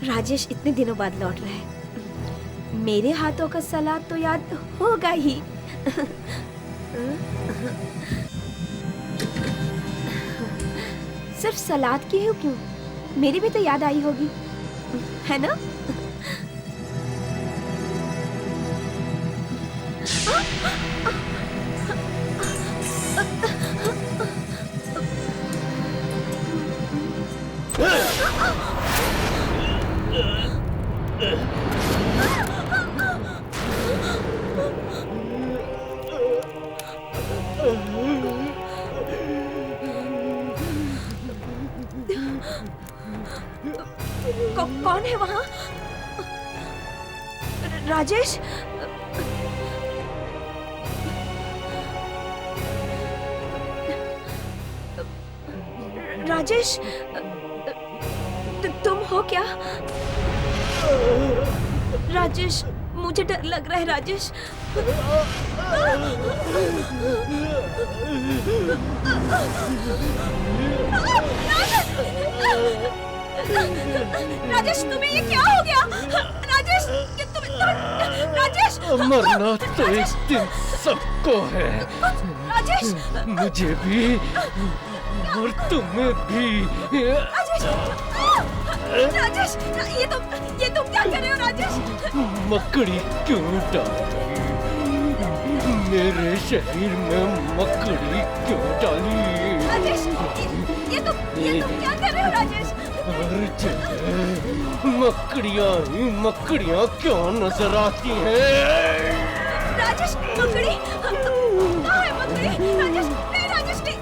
राजेश इतने दिनों बाद लौट रहा है, मेरे हाथों का सलाद तो याद होगा ही। सिर्फ सलाद की ही क्यों, मेरी भी तो याद आई होगी, है ना? कौन है वहां? राजेश? राजेश, तुम हो क्या? राजेश, मुझे डर लग रहा है राजेश। राजेश, तुम्हें ये क्या हो गया? राजेश, राजेश, मरना तो एक दिन सबको है, राजेश, मुझे भी और तुम्हें भी। राजेश, ये तुम क्या कर रहे हो राजेश? मकड़ी क्यों डाली मेरे शरीर में, मकड़ी क्यों डाली? राजेश, ये तुम क्या कर रहे हो राजेश? मकड़ियाँ ही मकड़ियाँ क्यों नजर आती हैं? राजेश, मकड़ी कहाँ है मकड़ी? राजेश, नहीं राजेश, नहीं।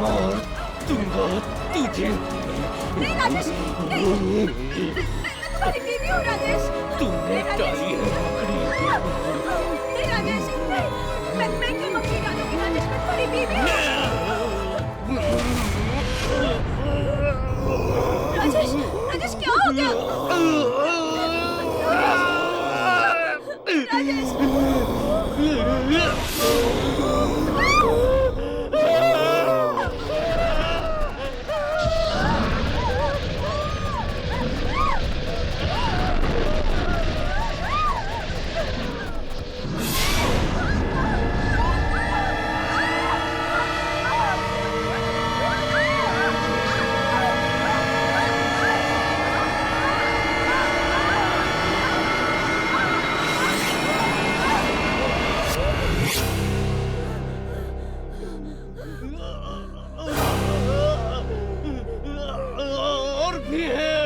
मार दूंगा तुझे। नहीं राजेश, नहीं, मैं तुम्हारी बीवी हूँ राजेश। तूने डाली है मकड़ी। नहीं राजेश, नहीं, मैं क्यों मकड़ी डालूंगी राजेश, मैं तुम्हारी बीवी हूँ। राजेश, राजेश क्या हो गया? राजेश, और भी है,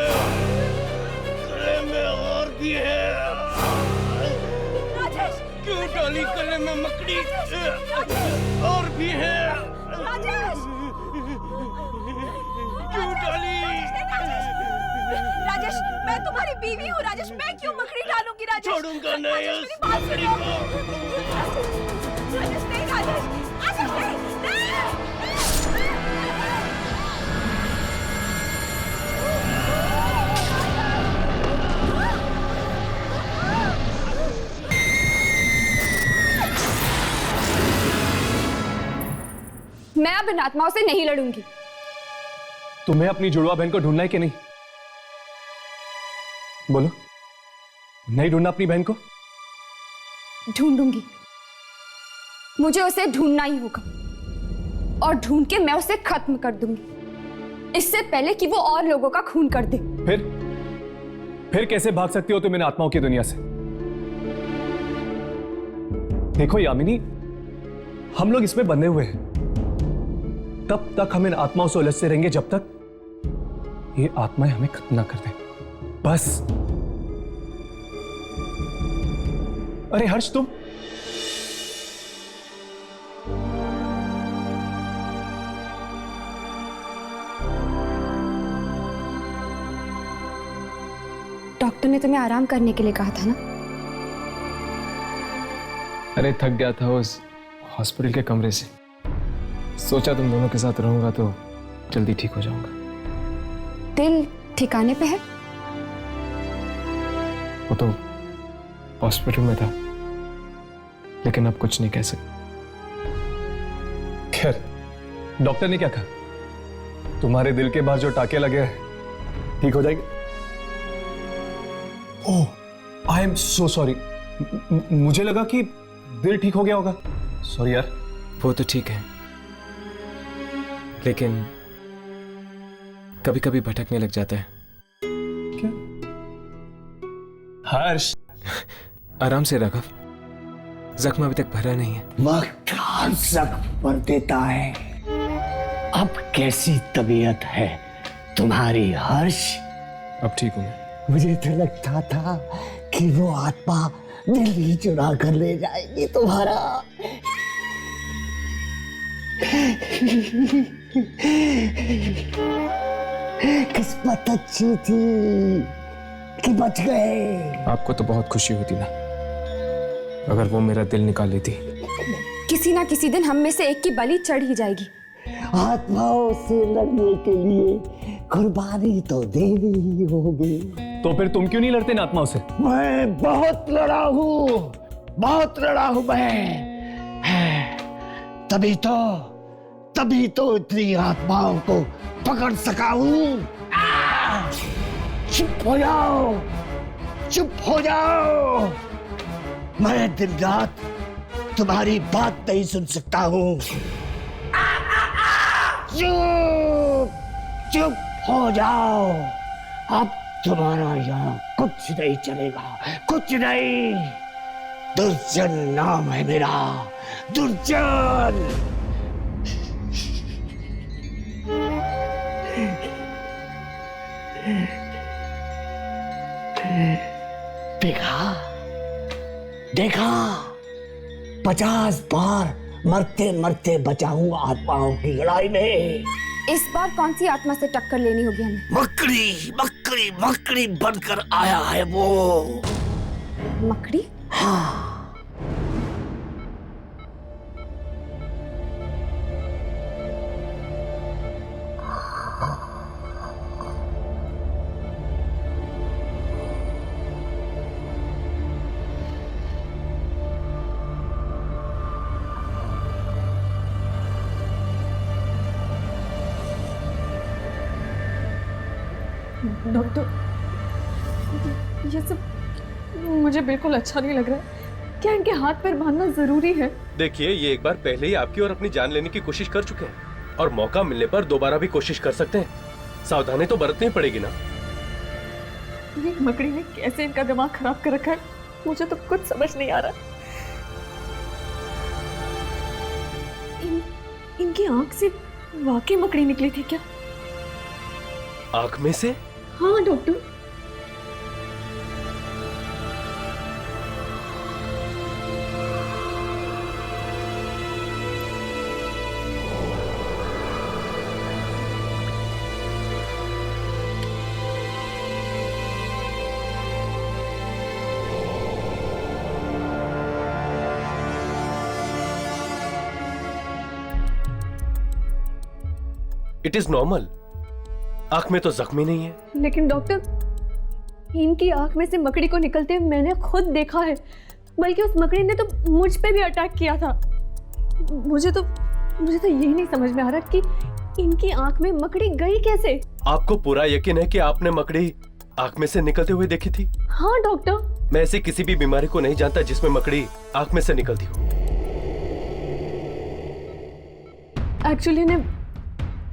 गले में और भी है। राजेश, क्यों डाली गले में मकड़ी? और भी है। राजेश, क्यों डाली? राजेश, मैं तुम्हारी बीवी हूँ राजेश, मैं क्यों मकड़ी डालूंगी राजेश? छोड़ूंगा नहीं राजेश, उस मेरी बात मकड़ी सुनो। को। राजेश, नहीं राजेश, राजेश नहीं, नहीं। मैं अब इन आत्माओं से नहीं लड़ूंगी। तुम्हें अपनी जुड़वा बहन को ढूंढना है कि नहीं? बोलो, नहीं ढूंढना अपनी बहन को? ढूंढूंगी, मुझे उसे ढूंढना ही होगा और ढूंढ के मैं उसे खत्म कर दूंगी, इससे पहले कि वो और लोगों का खून कर दे। फिर कैसे भाग सकती हो तुम इन आत्माओं की दुनिया से? देखो यामिनी, हम लोग इसमें बंधे हुए हैं, तब तक हम इन आत्माओं से उलझते रहेंगे जब तक ये आत्माएं हमें खत्म ना कर दें, बस। अरे हर्ष, तुम डॉक्टर ने तुम्हें आराम करने के लिए कहा था ना? अरे थक गया था उस हॉस्पिटल के कमरे से, सोचा तुम दोनों के साथ रहूंगा तो जल्दी ठीक हो जाऊंगा। दिल ठिकाने पे है? वो तो हॉस्पिटल में था, लेकिन अब कुछ नहीं कह सकते। खैर, डॉक्टर ने क्या कहा? तुम्हारे दिल के बाहर जो टाके लगे हैं ठीक हो जाएंगे? ओह आई एम सो सॉरी, मुझे लगा कि दिल ठीक हो गया होगा। सॉरी यार। वो तो ठीक है, लेकिन कभी कभी भटकने लग जाता है। क्या? हर्ष आराम से राघव, जख्म अभी तक भरा नहीं है। वक्त हर जख्म पर देता है। अब कैसी तबीयत है तुम्हारी हर्ष? अब ठीक हूं मैं। मुझे तो लगता था कि वो आत्मा दिल ही चुरा कर ले जाएगी तुम्हारा। किस्मत अच्छी थी कि बच गए। आपको तो बहुत खुशी होती ना अगर वो मेरा दिल निकाल लेती। किसी ना किसी दिन हम में से एक की बलि चढ़ ही जाएगी। आत्माओं से लड़ने के लिए कुर्बानी तो देनी ही होगी। तो फिर तुम क्यों नहीं लड़ते इन आत्माओं से? मैं बहुत लड़ा हूं मैं। तभी तो इतनी आत्माओं को पकड़ सका हूं। चुप हो जाओ। मैं दिन रात तुम्हारी बात नहीं सुन सकता हूं। चुप हो जाओ। अब तुम्हारा यहाँ कुछ नहीं चलेगा, कुछ नहीं। दुर्जन नाम है मेरा, दुर्जन। देखा 50 बार मरते मरते बचा हूं आत्माओं की लड़ाई में। इस बार कौन सी आत्मा से टक्कर लेनी होगी हमें? मकड़ी बनकर आया है वो। मकड़ी? हाँ। डॉक्टर, ये सब मुझे बिल्कुल अच्छा नहीं लग रहा है। क्या इनके हाथ पैर बांधना जरूरी है? देखिए, ये एक बार पहले ही आपकी और अपनी जान लेने की कोशिश कर चुके हैं और मौका मिलने पर दोबारा भी कोशिश कर सकते हैं। सावधानी तो बरतनी पड़ेगी ना। ये मकड़ी ने कैसे इनका दिमाग खराब कर रखा है, मुझे तो कुछ समझ नहीं आ रहा। इनकी आंख से वाकई मकड़ी निकली थी क्या? आंख में से? हाँ डॉक्टर। It is normal. आंख में तो जख्म ही नहीं है। लेकिन डॉक्टर, इनकी आंख में से मकड़ी को निकलते मैंने खुद देखा है, बल्कि उस मकड़ी ने तो मुझ पे भी अटैक किया था। मुझे तो यही नहीं समझ में आ रहा कि इनकी आंख में मकड़ी गई कैसे। आपको पूरा यकीन है कि आपने मकड़ी आंख में से निकलते हुए देखी थी? हाँ डॉक्टर। मैं ऐसी किसी भी बीमारी को नहीं जानता जिसमें मकड़ी आंख में से निकलती हो। एक्चुअली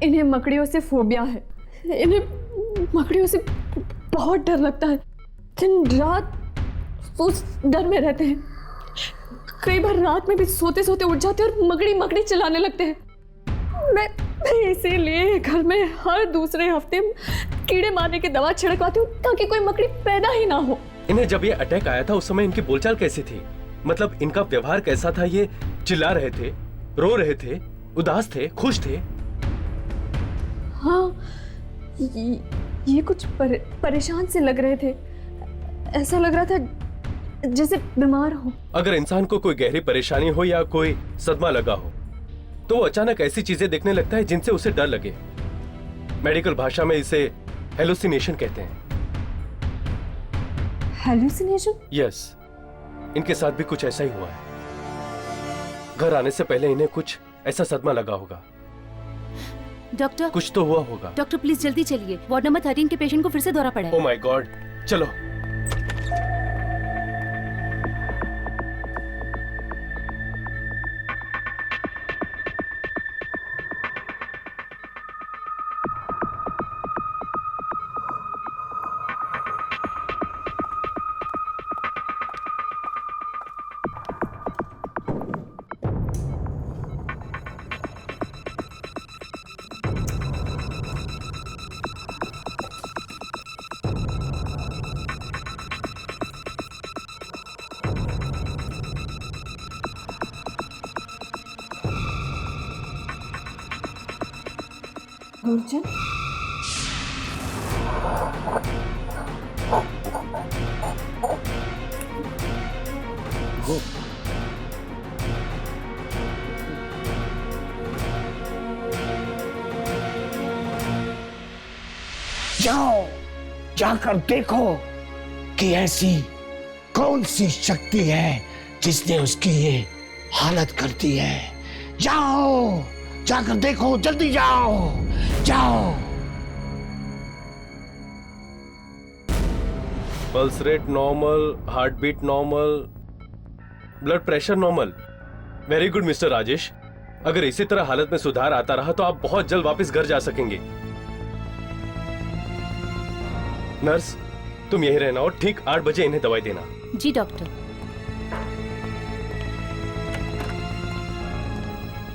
इन्हें मकड़ियों से फोबिया है। इन्हें मकड़ियों से बहुत डर लगता है। दिन रात उस डर में रहते हैं। कई बार रात में भी सोते सोते उठ जाते हैं और मकड़ी चिल्लाने लगते हैं। मैं इसीलिए घर में हर दूसरे हफ्ते कीड़े मारने की दवा छिड़कवाती हूँ ताकि कोई मकड़ी पैदा ही ना हो। इन्हें जब ये अटैक आया था उस समय इनकी बोलचाल कैसी थी? मतलब इनका व्यवहार कैसा था? ये चिल्ला रहे थे, रो रहे थे, उदास थे, खुश थे? हाँ, ये कुछ परेशान से लग रहे थे। ऐसा लग रहा था जैसे बीमार हो। अगर इंसान को कोई गहरी परेशानी हो या कोई सदमा लगा हो तो वो अचानक ऐसी चीजें देखने लगता है जिनसे उसे डर लगे। मेडिकल भाषा में इसे हेलुसिनेशन कहते हैं। हेलुसिनेशन? यस, इनके साथ भी कुछ ऐसा ही हुआ है। घर आने से पहले इन्हें कुछ ऐसा सदमा लगा होगा। डॉक्टर, कुछ तो हुआ होगा। डॉक्टर प्लीज जल्दी चलिए, वार्ड नंबर 13 के पेशेंट को फिर से दौरा पड़ा है। ओह माय गॉड, चलो। गुरजन, जाओ, जाकर देखो कि ऐसी कौन सी शक्ति है जिसने उसकी ये हालत कर दी है। जाओ, जाकर देखो, जल्दी जाओ, जाओ। Pulse rate normal, heart beat normal, blood pressure normal. Very good mister Rajesh. अगर इसी तरह हालत में सुधार आता रहा तो आप बहुत जल्द वापस घर जा सकेंगे। नर्स, तुम यहीं रहना और ठीक 8 बजे इन्हें दवाई देना। जी डॉक्टर।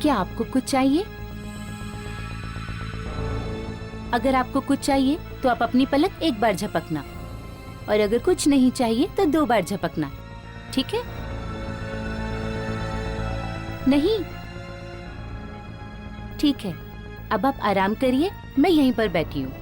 क्या आपको कुछ चाहिए? अगर आपको कुछ चाहिए तो आप अपनी पलक एक बार झपकना, और अगर कुछ नहीं चाहिए तो 2 बार झपकना, ठीक है? नहीं? ठीक है, अब आप आराम करिए, मैं यहीं पर बैठी हूँ।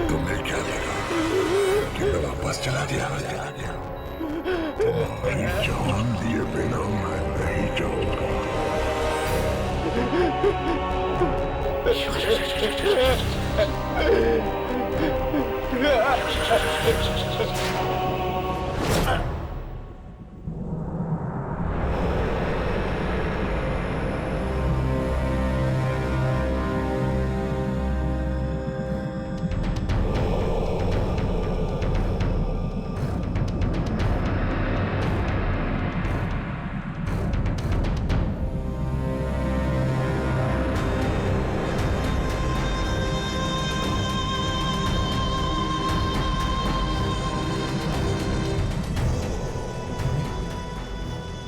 तुम्हें क्या लगा कि मैं वापस चला दिया? तुम्हारी जान दिए बिना मैं नहीं जाऊंगा।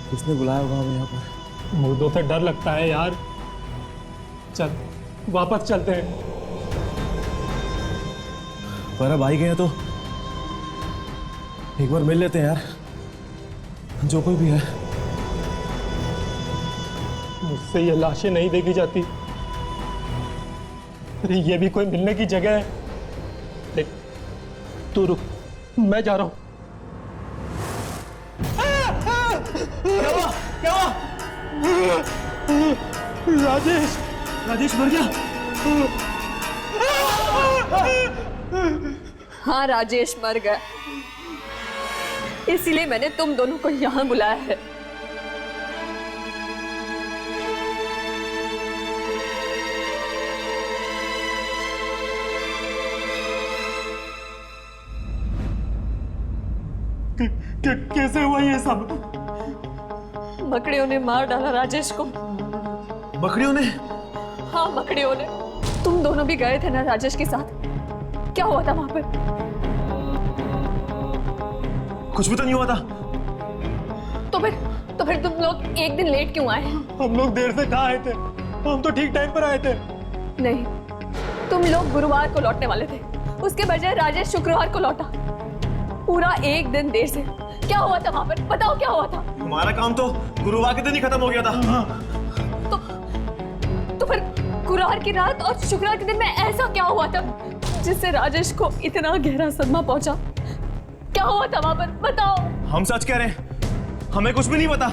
किसने बुलाया होगा हमें यहाँ पर? मुर्दों से डर लगता है यार। चल वापस चलते हैं। पर अब आई गए हैं तो एक बार मिल लेते हैं यार, जो कोई भी है। मुझसे ये लाशें नहीं देखी जाती। अरे ये भी कोई मिलने की जगह है? देख तू रुक, मैं जा रहा हूं। क्या हुआ? राजेश, राजेश मर गया। हाँ, राजेश मर गया, इसीलिए मैंने तुम दोनों को यहाँ बुलाया है। कैसे हुआ ये सब? मकड़ियों ने मार डाला राजेश को। मकड़ियों ने? हाँ, मकड़ियों ने। तुम दोनों भी गए थे ना राजेश के साथ? क्या हुआ था वहां पर? कुछ भी तो नहीं हुआ था। तो फिर तुम लोग एक दिन लेट क्यों आए? हम लोग देर से कहाँ आए थे? हम तो ठीक टाइम पर आए थे। नहीं, तुम लोग गुरुवार को लौटने वाले थे, उसके बजाय राजेश शुक्रवार को लौटा। पूरा एक दिन देर से। क्या हुआ था वहां पर? बताओ क्या हुआ था? हमारा काम तो गुरुवार के दिन ही खत्म हो गया था। तो फिर गुरुवार की रात और शुक्रवार के दिन में ऐसा क्या हुआ था जिससे राजेश को इतना गहरा सदमा पहुंचा? क्या हुआ था वहां पर? बताओ। हम सच कह रहे हैं, हमें कुछ भी नहीं पता।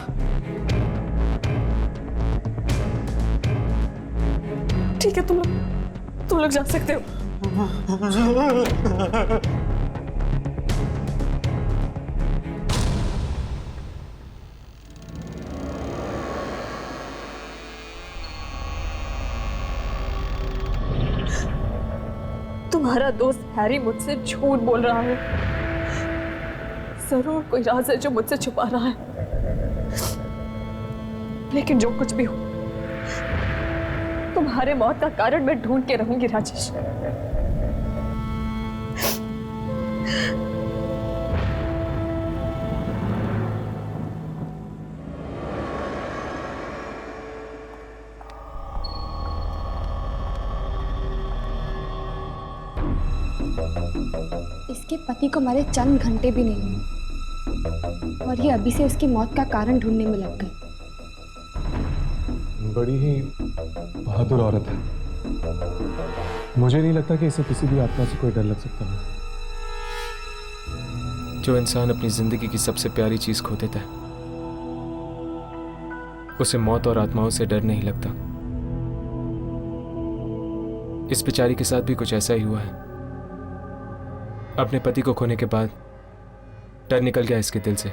ठीक है, तुम लोग जा सकते हो। तुम्हारा दोस्त हैरी मुझसे झूठ बोल रहा है। जरूर कोई राज है जो मुझसे छुपा रहा है। लेकिन जो कुछ भी हो, तुम्हारे मौत का कारण मैं ढूंढ के रहूंगी राजेश। इसके पति को मरे चंद घंटे भी नहीं हुए और ये अभी से उसकी मौत का कारण ढूंढने में लग गए। बड़ी ही बहादुर औरत है। मुझे नहीं लगता कि इसे किसी भी आत्मा से कोई डर लग सकता है। जो इंसान अपनी जिंदगी की सबसे प्यारी चीज खो देता है, उसे मौत और आत्माओं से डर नहीं लगता। इस बेचारी के साथ भी कुछ ऐसा ही हुआ है। अपने पति को खोने के बाद डर निकल गया इसके दिल से।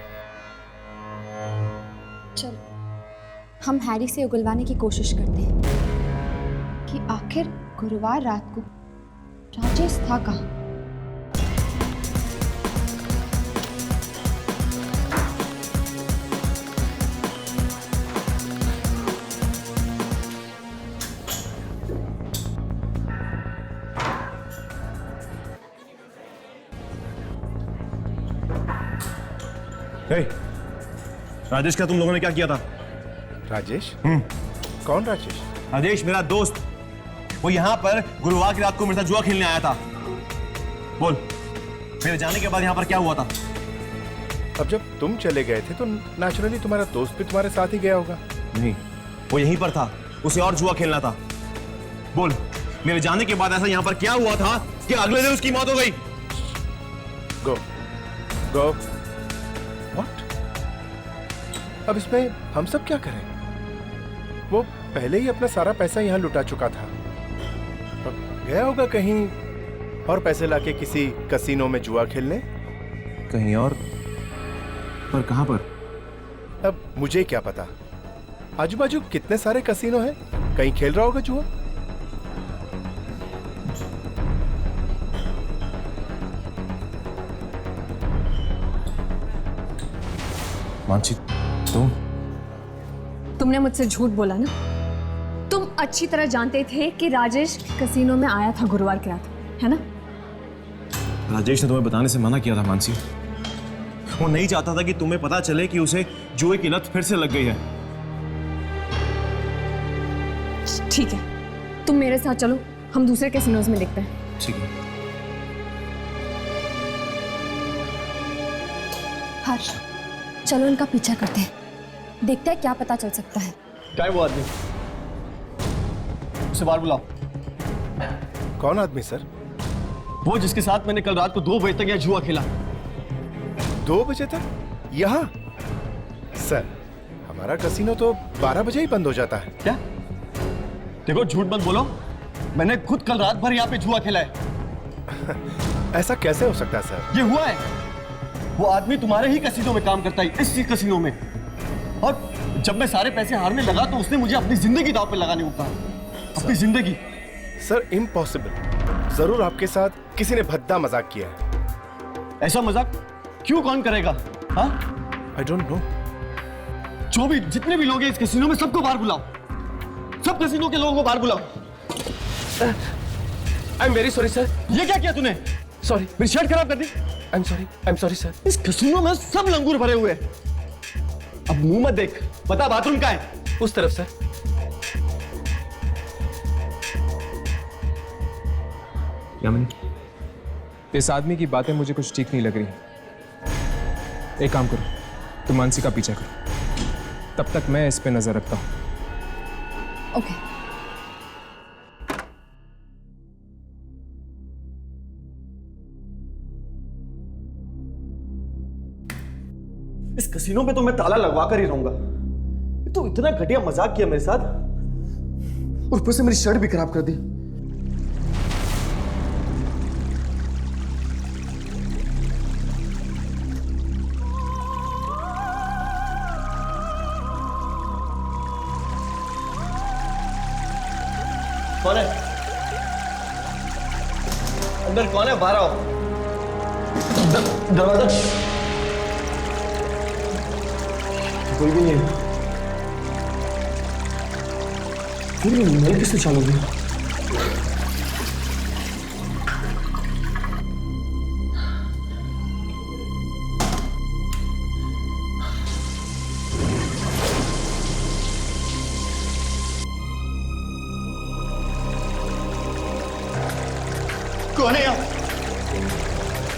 चलो, हम हैरी से उगलवाने की कोशिश करते हैं कि आखिर गुरुवार रात को राजेश था कहाँ। राजेश का तुम लोगों ने क्या किया था? राजेश? कौन राजेश? राजेश मेरा दोस्त, वो यहाँ पर गुरुवार की रात को मेरे साथ जुआ खेलने आया था। बोल, मेरे जाने के बाद यहाँ पर क्या हुआ था? अब जब तुम चले गए थे तो नेचुरली तुम्हारा दोस्त भी तुम्हारे साथ ही गया होगा। नहीं, वो यहीं पर था, उसे और जुआ खेलना था। बोल, मेरे जाने के बाद ऐसा यहाँ पर क्या हुआ था कि अगले दिन उसकी मौत हो गई? गो गो। व्हाट? अब इसमें हम सब क्या करें? वो पहले ही अपना सारा पैसा यहाँ लुटा चुका था। अब गया होगा कहीं और पैसे लाके किसी कसीनो में जुआ खेलने। कहीं और? पर कहां पर? अब मुझे क्या पता, आजू बाजू कितने सारे कसीनो हैं, कहीं खेल रहा होगा जुआ। मानसी, तुमने मुझसे झूठ बोला ना। तुम अच्छी तरह जानते थे कि राजेश कसीनो में आया था गुरुवार की रात, है ना? राजेश ने तुम्हें बताने से मना किया था मानसी। वो नहीं चाहता था कि तुम्हें पता चले कि उसे जुए की लत फिर से लग गई है। ठीक है, तुम मेरे साथ चलो, हम दूसरे कैसीनोज में देखते हैं। ठीक है। हर्ष, चलो इनका पीछा करते हैं, देखते हैं क्या पता चल सकता है। क्या है वो आदमी? उसे बाहर बुलाओ। कौन आदमी सर? वो जिसके साथ मैंने कल रात को 2 बजे तक यह जुआ खेला। 2 बजे तक यहाँ? सर, हमारा कैसीनो तो 12 बजे ही बंद हो जाता है। क्या? देखो, झूठ मत बोलो, मैंने खुद कल रात भर यहाँ पे जुआ खेला है। ऐसा कैसे हो सकता है सर? ये हुआ है। वो आदमी तुम्हारे ही कैसीनो में काम करता है, इसी कैसीनो में। और जब मैं सारे पैसे हारने लगा तो उसने मुझे अपनी जिंदगी दांव पे लगाने को कहा। अपनी जिंदगी। Sir, impossible. जरूर आपके साथ किसी ने भद्दा मजाक किया है। ऐसा मजाक क्यों कौन करेगा? हाँ? I don't know. जो भी जितने भी लोग हैं इस कैसीनो में, सबको बाहर बुलाओ। सब कैसीनो के लोगों को बाहर बुलाओ। I am very sorry sir. ये क्या किया तूने? सॉरी, मेरी शर्ट खराब कर दी। I am sorry sir. इस कैसीनो में सब लंगूर भरे हुए हैं। अब मुंह मत देख, बता बाथरूम कहाँ है? उस तरफ सर। यामिनी, इस आदमी की बातें मुझे कुछ ठीक नहीं लग रही। एक काम करो, तुम मानसी का पीछा करो, तब तक मैं इस पे नजर रखता हूं। ओके। इस कैसीनो में तो मैं ताला लगवा कर ही रहूंगा। तो इतना घटिया मजाक किया मेरे साथ, और ऊपर से मेरी शर्ट भी खराब कर दी। कौन है? अंदर कौन है? बाहर आओ। दरवाजा कोई भी नहीं है। फिर भी नल किससे चालू हुई? कौन है यहाँ?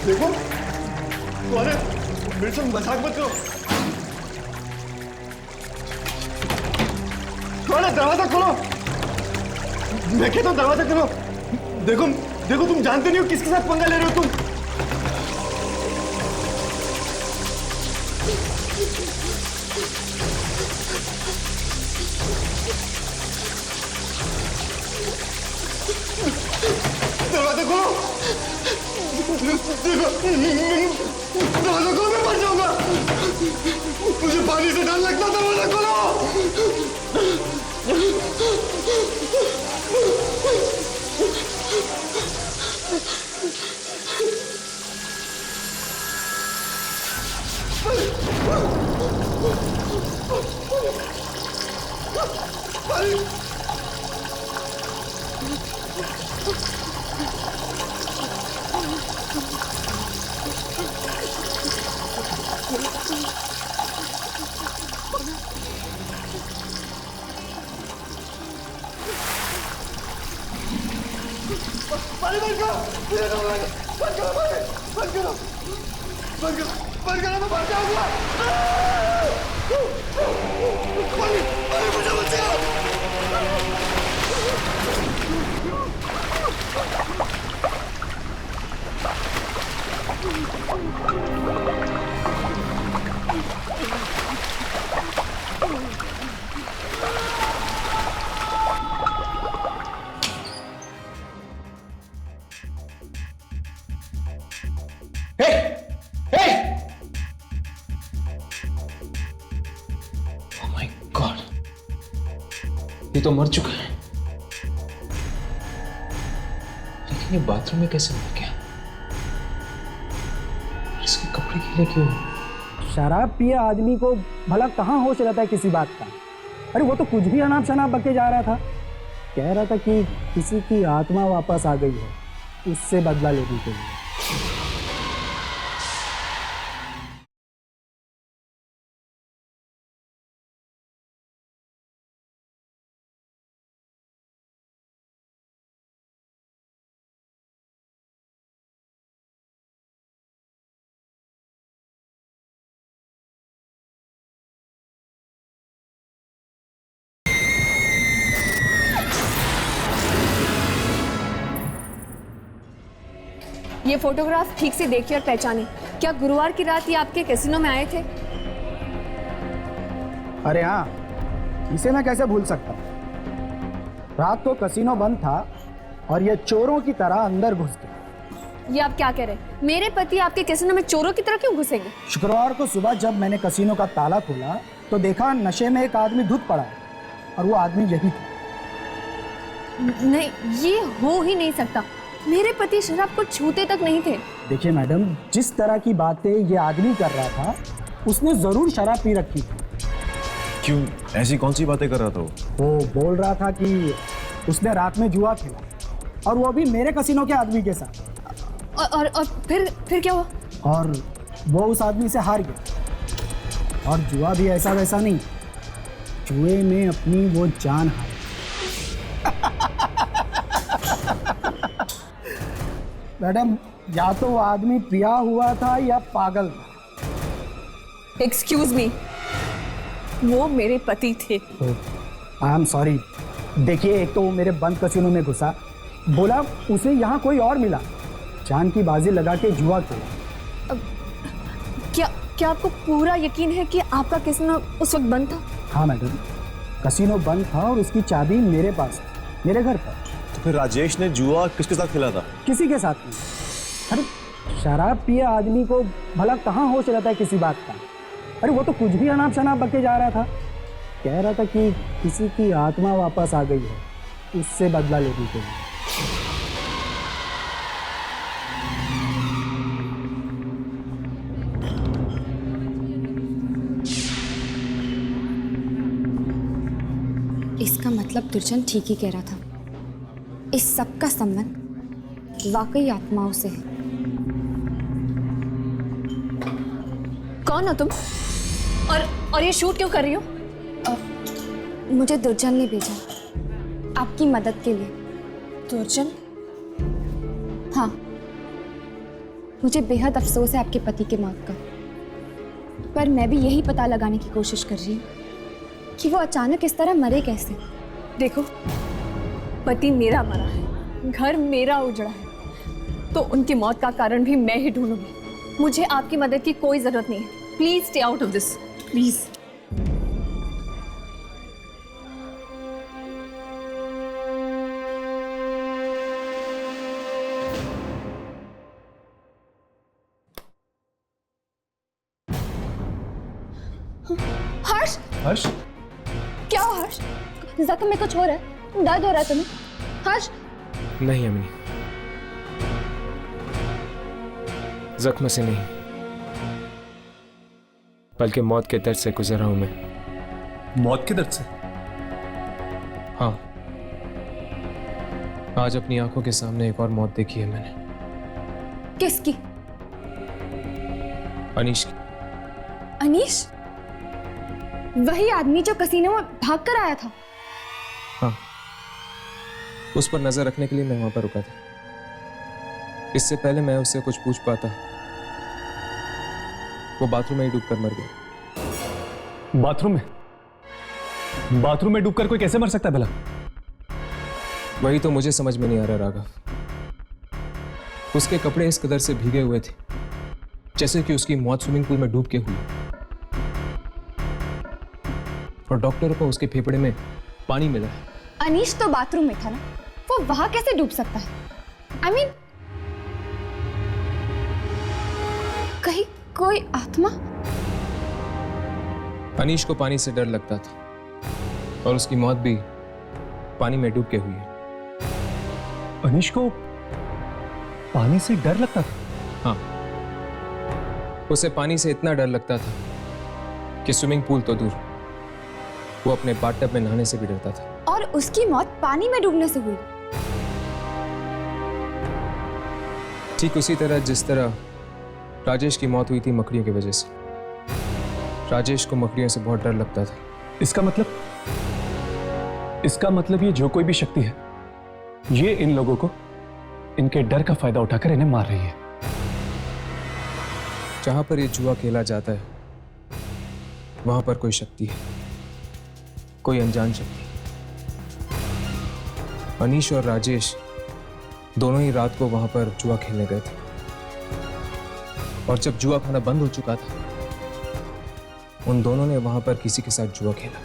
देखो कौन है? मेरे से मजाक मत करो। कौन है? दरवाजा खोलो। मैं कहता हूँ दरवाजा खोलो। देखो देखो, तुम जानते नहीं हो किसके साथ पंगा ले रहे हो तुम। दरवाजा खोलो। देखो, दरवाजा खोलो, मैं मर जाऊंगा। मुझे पानी से डर लगता। दरवाजा खोलो। पानी बंद करो। बंद करो, बंद करो, बंद करो, बंद करो, मैं मर जाऊंगा। पानी, पानी मुझे बचाओ। ये तो मर चुका है, लेकिन ये बाथरूम में कैसे मर गया? इसके कपड़े गीले क्यों? शराब पिए आदमी को भला कहाँ होश रहता है किसी बात का? अरे वो तो कुछ भी अनाप शनाप बके जा रहा था, कह रहा था कि किसी की आत्मा वापस आ गई है, उससे बदला लेने के लिए। ये फोटोग्राफ ठीक से देखिए और पहचानिए। क्या गुरुवार की रात ये आपके कैसीनो में आए थे? अरे हाँ, इसे मैं कैसे भूल सकता। रात को कसीनो बंद था और ये चोरों की तरह अंदर घुस गए। ये आप क्या कह रहे हैं? मेरे पति आपके कैसीनो में चोरों की तरह क्यों घुसेंगे? शुक्रवार को सुबह जब मैंने कसीनो का ताला खोला तो देखा नशे में एक आदमी धुत पड़ा है और वो आदमी यही था। नहीं, ये हो ही नहीं सकता। मेरे पति शराब को छूते तक नहीं थे। देखिए मैडम, जिस तरह की बातें ये आदमी कर रहा था उसने जरूर शराब पी रखी थी। क्यों, ऐसी कौन सी बातें कर रहा था वो बोल रहा था कि उसने रात में जुआ खेला और वो भी मेरे कसीनो के आदमी के साथ। और फिर क्या हुआ? और वो उस आदमी से हार गया। और जुआ भी ऐसा वैसा नहीं, जुए में अपनी वो जान हारी। मैडम, या तो वो आदमी पिया हुआ था या पागल था। एक्सक्यूज मी, वो मेरे पति थे। आई एम सॉरी। देखिए, एक तो वो मेरे बंद कसीनो में घुसा, बोला उसे यहाँ कोई और मिला, जान की बाजी लगा के जुआ खेला। क्या आपको पूरा यकीन है कि आपका कैसीनो उस वक्त बंद था? हाँ मैडम, कसीनो बंद था और उसकी चाबी मेरे पास थी, मेरे घर पर। तो फिर राजेश ने जुआ किसके साथ खेला था? किसी के साथ नहीं। अरे शराब पिए आदमी को भला कहाँ होश रहता है किसी बात का। अरे वो तो कुछ भी अनाप शनाप बके जा रहा था, कह रहा था कि किसी की आत्मा वापस आ गई है, उससे बदला लेने के लिए। इसका मतलब दुर्जन ठीक ही कह रहा था। इस सब का संबंध वाकई आत्माओं से है। कौन हो तुम? और ये शूट क्यों कर रही हो? मुझे दुर्जन ने भेजा आपकी मदद के लिए। दुर्जन? हाँ, मुझे बेहद अफसोस है आपके पति के मौत का, पर मैं भी यही पता लगाने की कोशिश कर रही हूँ कि वो अचानक इस तरह मरे कैसे। देखो, पति मेरा मरा है, घर मेरा उजड़ा है, तो उनकी मौत का कारण भी मैं ही ढूंढूंगी। मुझे आपकी मदद की कोई जरूरत नहीं है। Please stay out of this, please. Harsh, Harsh, क्या हो हर्ष? जख्म में कुछ हो रहा है? दर्द हो रहा है तुम्हें? हर्ष? नहीं अमिनी, जख्म से नहीं, बल्कि मौत के दर्द से गुजरा हूं मैं। मौत के दर्द से? हाँ, आज अपनी आंखों के सामने एक और मौत देखी है मैंने। किसकी? अनीश की। अनीश? वही आदमी जो कसीनो में भाग कर आया था? हाँ, उस पर नजर रखने के लिए मैं वहां पर रुका था। इससे पहले मैं उससे कुछ पूछ पाता, वो बाथरूम में ही डूबकर मर गया। बाथरूम में? बाथरूम में डूबकर कोई कैसे मर सकता है भला? वही तो मुझे समझ में नहीं आ रहा राघव। उसके कपड़े इस कदर से भीगे हुए थे जैसे कि उसकी मौत स्विमिंग पूल में डूब के हुई, और डॉक्टरों को उसके फेफड़े में पानी मिला है। अनीश तो बाथरूम में था ना, वो वहां कैसे डूब सकता है? I mean, कहीं कोई आत्मा? अनीश को पानी से डर लगता था और उसकी मौत भी पानी में डूब के हुई है। अनीश को पानी से डर लगता था? हाँ, उसे पानी से इतना डर लगता था कि स्विमिंग पूल तो दूर, वो अपने बाथटब में नहाने से भी डरता था। और उसकी मौत पानी में डूबने से हुई? ठीक उसी तरह जिस तरह राजेश की मौत हुई थी मकड़ियों की वजह से। राजेश को मकड़ियों से बहुत डर लगता था। इसका मतलब ये जो कोई भी शक्ति है, ये इन लोगों को इनके डर का फायदा उठाकर इन्हें मार रही है। जहां पर ये जुआ खेला जाता है वहां पर कोई शक्ति है, कोई अनजान शक्ति। अनीश और राजेश दोनों ही रात को वहां पर जुआ खेलने गए थे। और जब जुआ खाना बंद हो चुका था, उन दोनों ने वहां पर किसी के साथ जुआ खेला,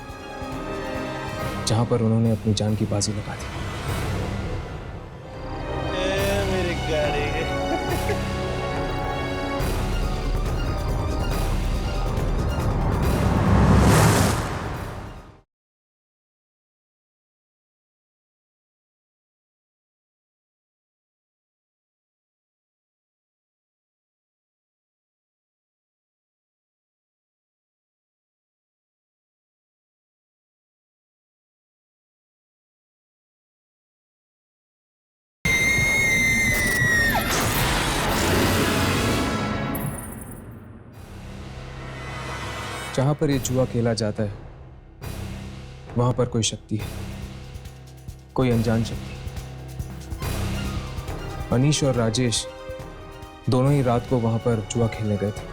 जहां पर उन्होंने अपनी जान की बाजी लगा दी। मेरी गाड़ी। जहां पर ये जुआ खेला जाता है, वहां पर कोई शक्ति है, कोई अनजान शक्ति। अनीश और राजेश दोनों ही रात को वहां पर जुआ खेलने गए थे,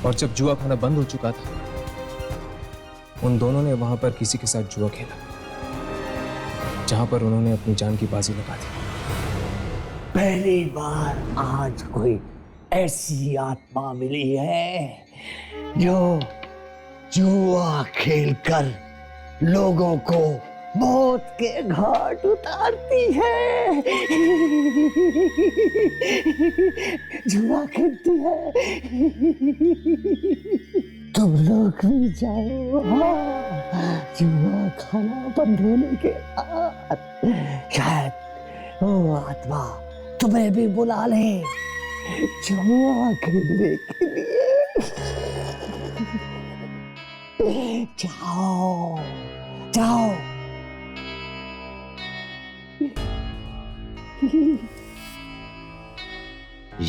और जब जुआ खाना बंद हो चुका था, उन दोनों ने वहां पर किसी के साथ जुआ खेला, जहां पर उन्होंने अपनी जान की बाजी लगा दी। पहली बार आज कोई ऐसी आत्मा मिली है जो जुआ खेलकर लोगों को मौत के घाट उतारती है। जुआ खेलती है। तुम लोग भी जाओ, जुआ खाना बंद होने के बाद शायद वो आत्मा तुम्हें भी बुला ले जुआ खेलने के लिए। जाओ जाओ।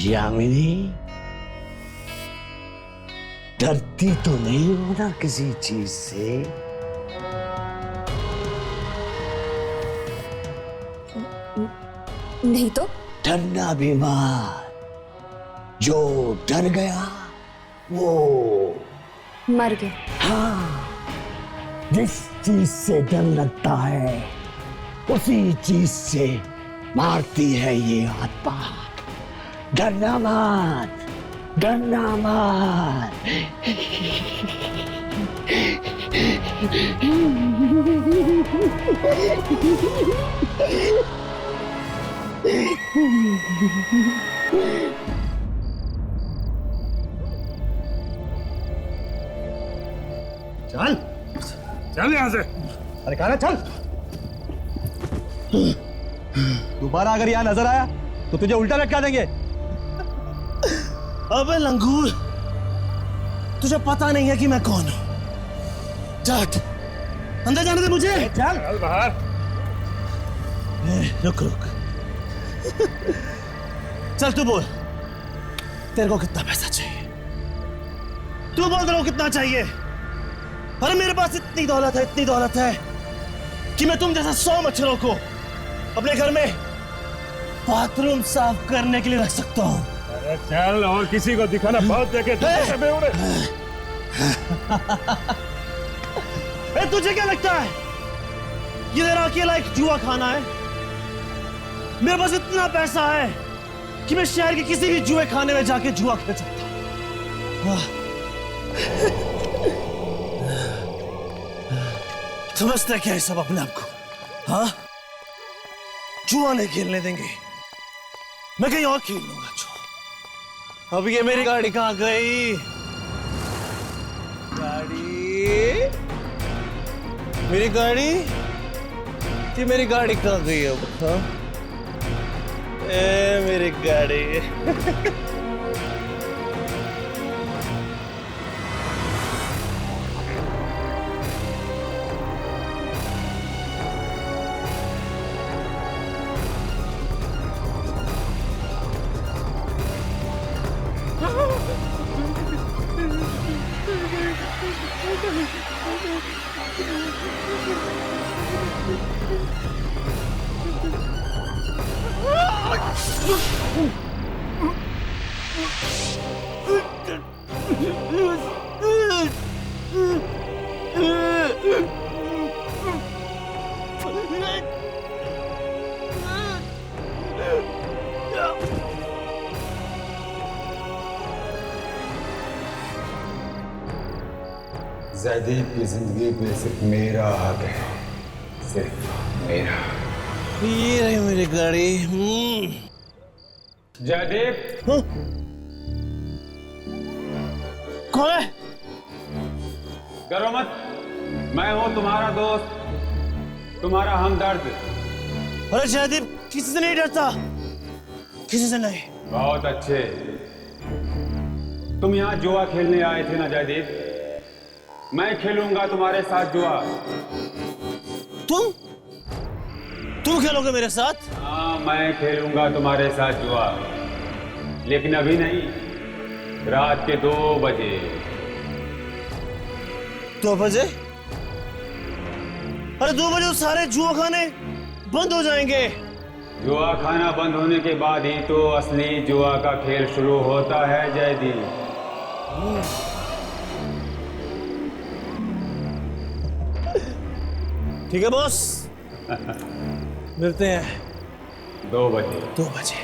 यामिनी, डरती तो नहीं हो ना किसी चीज से? नहीं तो? डरना भी मत। जो डर गया वो मर गया। हाँ, जिस चीज से डर लगता है उसी चीज से मारती है ये आत्मा। डरना मत, डरना मत। चल चल यहां से। अरे कहा ना चल। दोबारा अगर यहां नजर आया तो तुझे उल्टा लटका देंगे। अबे लंगूर, तुझे पता नहीं है कि मैं कौन हूं। जाट, अंदर जाने दे मुझे। चल चल बाहर। रुक रुक। चल तू बोल, तेरे को कितना पैसा चाहिए? तू बोल, तेरे को कितना चाहिए? अरे मेरे पास इतनी दौलत है कि मैं तुम जैसा 100 मच्छरों को अपने घर में बाथरूम साफ करने के लिए रख सकता हूं। अरे चल, और किसी को दिखाना बहुत देखे। तुझे क्या लगता है ये तेरा अकेला एक जुआ खाना है? मेरे पास इतना पैसा है कि मैं शहर के किसी भी जुए खाने में जाके जुआ खेल सकता हूं। समझते क्या है सब अपने आप को? हाँ, जुआ नहीं खेलने देंगे, मैं कहीं और खेल लूंगा जुआ। अब ये मेरी गाड़ी कहाँ गई? मेरी गाड़ी थी, मेरी गाड़ी कहाँ गई है? हाँ, मेरी गाड़ी। जयदीप की जिंदगी पे सिर्फ मेरा हक है, सिर्फ मेरा। ये रही मेरी गाड़ी। जयदीप। कौन है? डरो मत, मैं हूं तुम्हारा दोस्त, तुम्हारा हमदर्द। अरे जयदीप किसी से नहीं डरता, किसी से नहीं। बहुत अच्छे। तुम यहाँ जुआ खेलने आए थे ना जयदीप? मैं खेलूंगा तुम्हारे साथ जुआ। तुम खेलोगे मेरे साथ? हाँ, मैं खेलूंगा तुम्हारे साथ जुआ, लेकिन अभी नहीं, रात के 2 बजे। 2 बजे? अरे 2 बजे तो सारे जुआ खाने बंद हो जाएंगे। जुआ खाना बंद होने के बाद ही तो असली जुआ का खेल शुरू होता है जयदीप। ठीक है बॉस, मिलते हैं 2 बजे। 2 बजे।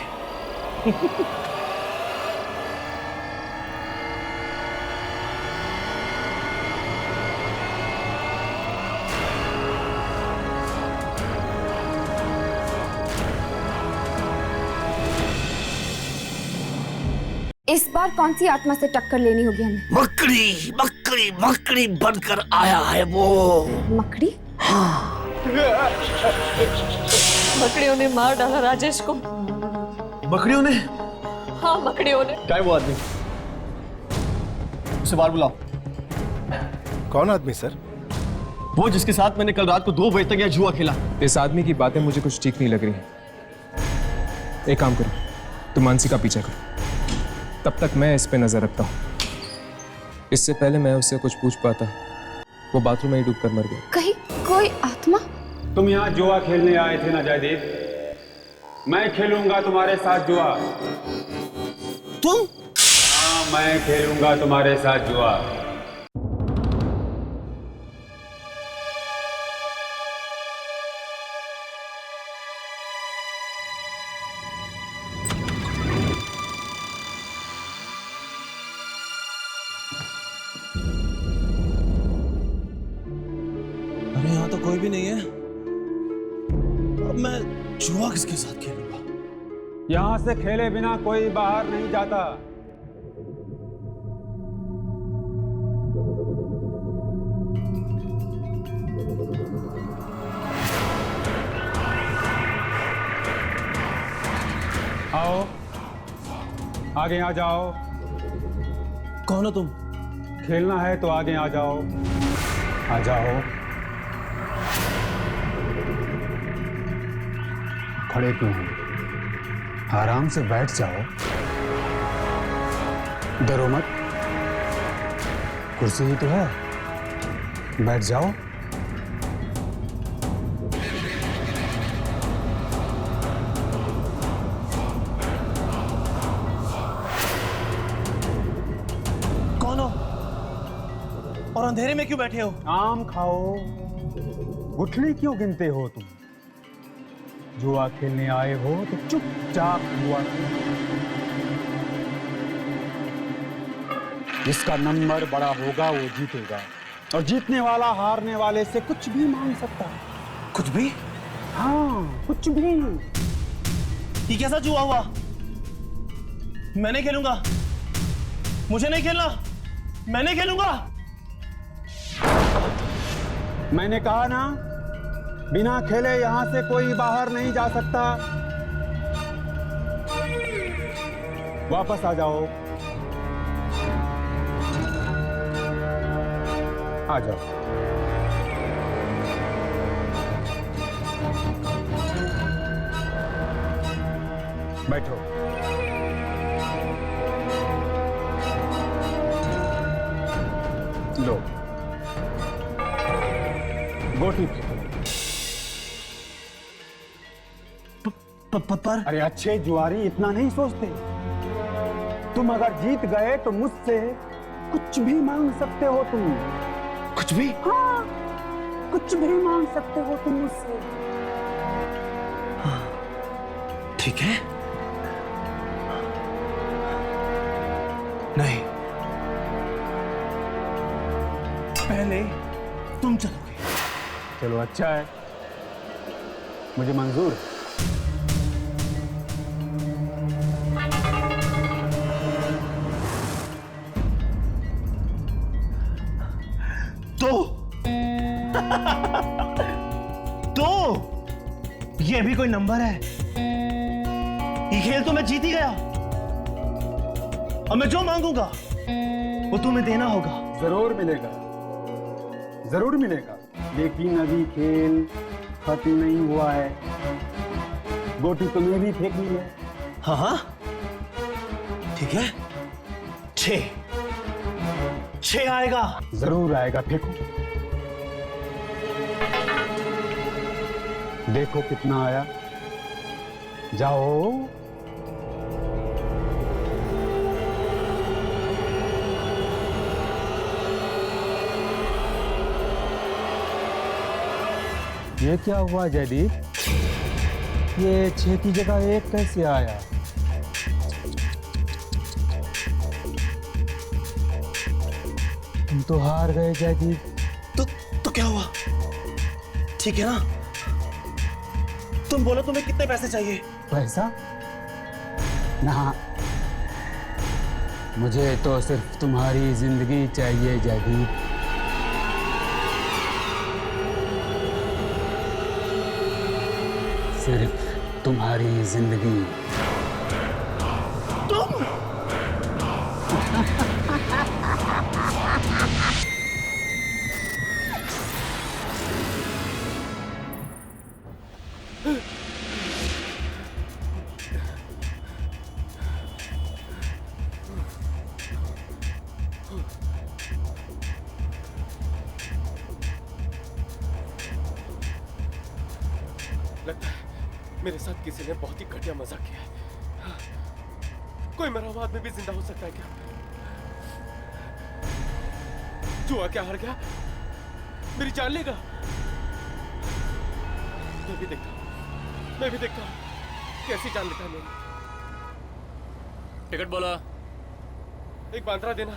इस बार कौन सी आत्मा से टक्कर लेनी होगी हमें? मकड़ी मकड़ी मकड़ी बनकर आया है वो। मकड़ी? मकड़ियों ने मार डाला राजेश को। मकड़ियों ने? हाँ, मकड़ियों ने। क्या है वो आदमी? उसे बाहर बुलाओ। कौन आदमी सर? वो जिसके साथ मैंने कल रात को 2 बजे तक यह जुआ खेला। इस आदमी की बातें मुझे कुछ ठीक नहीं लग रही हैं। एक काम करो, तुम मानसी का पीछा करो, तब तक मैं इस पे नजर रखता हूँ। इससे पहले मैं उससे कुछ पूछ पाता, वो बाथरूम में ही डूबकर मर गया। कहीं कोई आत्मा? तुम यहाँ जुआ खेलने आए थे ना जयदीप? मैं खेलूंगा तुम्हारे साथ जुआ। तुम? हाँ, मैं खेलूंगा तुम्हारे साथ जुआ। अरे यहाँ तो कोई भी नहीं है। अब मैं जुआ किसके साथ खेलूंगा? यहाँ से खेले बिना कोई बाहर नहीं जाता। आओ, आगे आ जाओ। कौन हो तुम? खेलना है तो आगे आ जाओ। आ जाओ। खड़े क्यों हो? आराम से बैठ जाओ, डरो मत, कुर्सी ही तो है, बैठ जाओ। कौन हो और अंधेरे में क्यों बैठे हो? आम खाओ, गुठली क्यों गिनते हो तुम? जुआ खेलने आए हो तो चुपचाप जुआ। जिसका नंबर बड़ा होगा वो जीतेगा, और जीतने वाला हारने वाले से कुछ भी मांग सकता है। कुछ भी? हाँ, कुछ भी। ये कैसा जुआ हुआ? मैं नहीं खेलूंगा, मुझे नहीं खेलना, मैं नहीं खेलूंगा। मैंने कहा ना, बिना खेले यहां से कोई बाहर नहीं जा सकता। वापस आ जाओ, आ जाओ। बैठो। लो, गोटी फेंको। पर अरे अच्छे जुआरी इतना नहीं सोचते। तुम अगर जीत गए तो मुझसे कुछ भी मांग सकते हो तुम। कुछ भी? हाँ, कुछ भी मांग सकते हो तुम मुझसे। हाँ, ठीक है। नहीं, पहले तुम चलोगे। चलो अच्छा है, मुझे मंजूर है। तो ये भी कोई नंबर है? ये खेल तो मैं जीत ही गया। अब मैं जो मांगूंगा वो तुम्हें देना होगा। जरूर मिलेगा, जरूर मिलेगा, लेकिन अभी खेल खत्म नहीं हुआ है। गोटी तुम्हें भी फेंकनी है। हाँ हाँ ठीक है, 6 आएगा। जरूर आएगा, फेंको। देखो कितना आया। जाओ। ये क्या हुआ जयदीप? ये 6 की जगह 1 कैसे आया? तुम तो हार गए जयदीप। तो क्या हुआ? ठीक है ना? तुम बोलो तुम्हें कितने पैसे चाहिए? पैसा? ना, मुझे तो सिर्फ तुम्हारी जिंदगी चाहिए जयदीप। सिर्फ तुम्हारी जिंदगी। तुम? लगता है मेरे साथ किसी ने बहुत ही घटिया मजाक किया है। कोई मरा हुआ आदमी भी जिंदा हो सकता है क्या? जुआ क्या हार गया? मेरी जान लेगा? मैं भी देखता हूं कैसी जान लेता है मेरी। टिकट बोला। एक बांद्रा देना।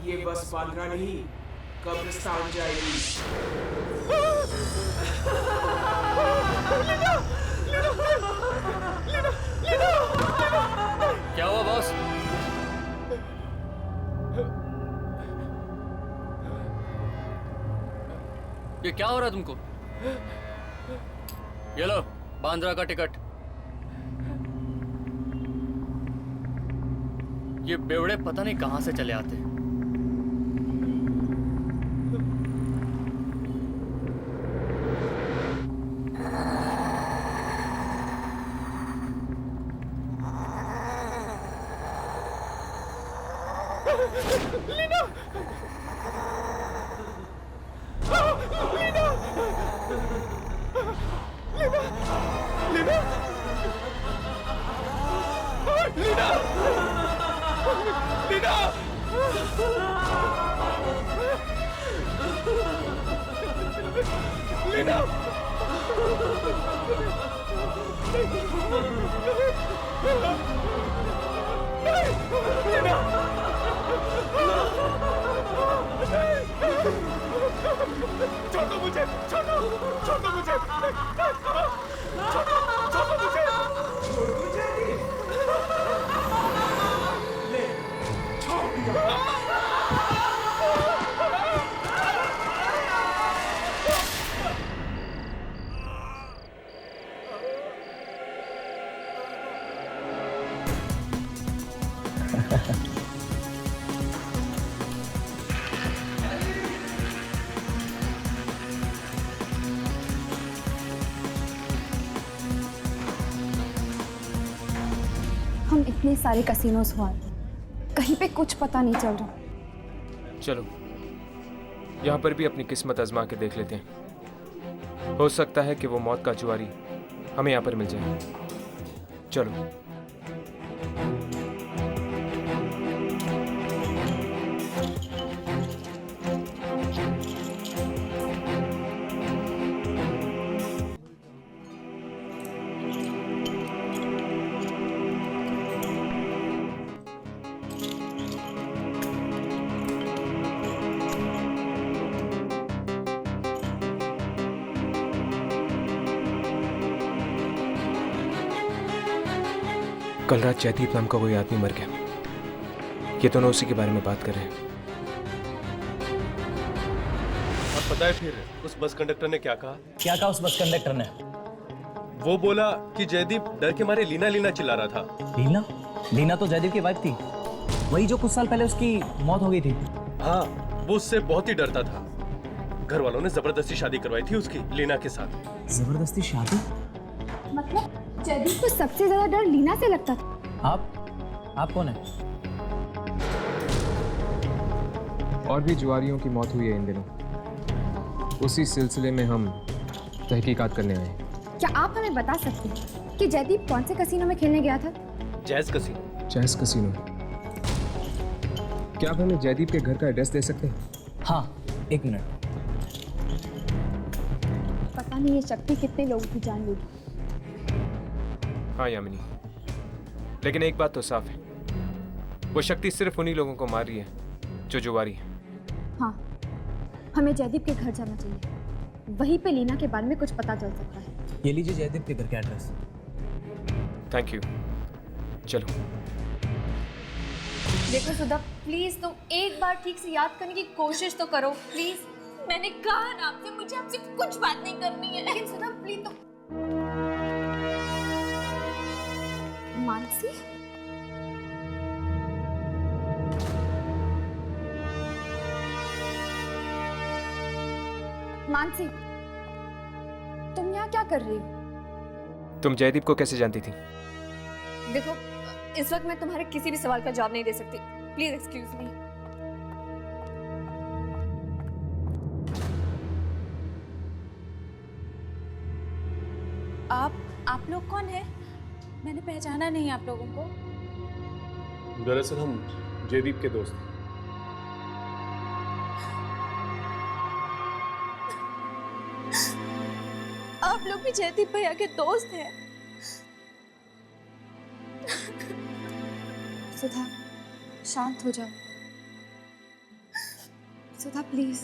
ये बस बांद्रा नहीं, कब्रिस्तान जाएगी। क्या हुआ बॉस? ये क्या हो रहा है तुमको? ये लो बांद्रा का टिकट। ये बेवड़े पता नहीं कहां से चले आते हैं। हम इतने सारे कसिनोस हुआ, कहीं पे कुछ पता नहीं चल रहा। चलो यहाँ पर भी अपनी किस्मत आजमा के देख लेते हैं। हो सकता है कि वो मौत का जुआरी हमें यहाँ पर मिल जाए। चलो। कल रात जयदीप नाम का कोई आदमी मर गया। ये दोनों उसी के बारे में बात कर रहे हैं। अब पता है फिर उस बस कंडक्टर ने क्या कहा? क्या कहा उस बस कंडक्टर ने? वो बोला कि जयदीप डर के मारे लीना लीना चिल्ला रहा था। लीना? लीना तो जयदीप की वाइफ थी, वही जो कुछ साल पहले उसकी मौत हो गई थी। हाँ, वो उससे बहुत ही डरता था। घर वालों ने जबरदस्ती शादी करवाई थी उसकी लीना के साथ। जबरदस्ती शादी? मतलब जयदीप को सबसे ज्यादा डर लीना से लगता था। आप कौन है? और भी जुआरियों की मौत हुई है इन दिनों। उसी सिलसिले में हम तहकीकात करने आए हैं। क्या आप हमें बता सकते हैं कि जयदीप कौन से कसीनो में खेलने गया था? Jazz casino. Jazz casino. क्या आप हमें जयदीप के घर का एड्रेस दे सकते हैं? हाँ, 1 मिनट। पता नहीं ये शक्ति कितने लोगों की जान लेगी। हाँ यामिनी, लेकिन एक बात तो साफ है, वो शक्ति सिर्फ उन्हीं लोगों को मार रही है जो जुआरी है। हाँ, हमें जयदीप के घर जाना चाहिए। वहीं पे लीना के बारे में कुछ पता चल सकता है। ये लीजिए जयदीप के घर का एड्रेस। Thank you. चलो। देखो सुधा, प्लीज तुम एक बार ठीक से याद करने की कोशिश तो करो प्लीज। मैंने कहा ना आपसे, मुझे आपसे कुछ बात नहीं करनी है। लेकिन सुधा प्लीज तुम। मानसी? मानसी, तुम यहाँ क्या कर रही हो? तुम जयदीप को कैसे जानती थी? देखो, इस वक्त मैं तुम्हारे किसी भी सवाल का जवाब नहीं दे सकती। Please excuse me. आप लोग कौन हैं? मैंने पहचाना नहीं आप लोगों को। दरअसल हम जयदीप के दोस्त हैं। आप लोग भी जयदीप भैया के दोस्त हैं? सुधा, शांत हो जाओ। सुधा प्लीज।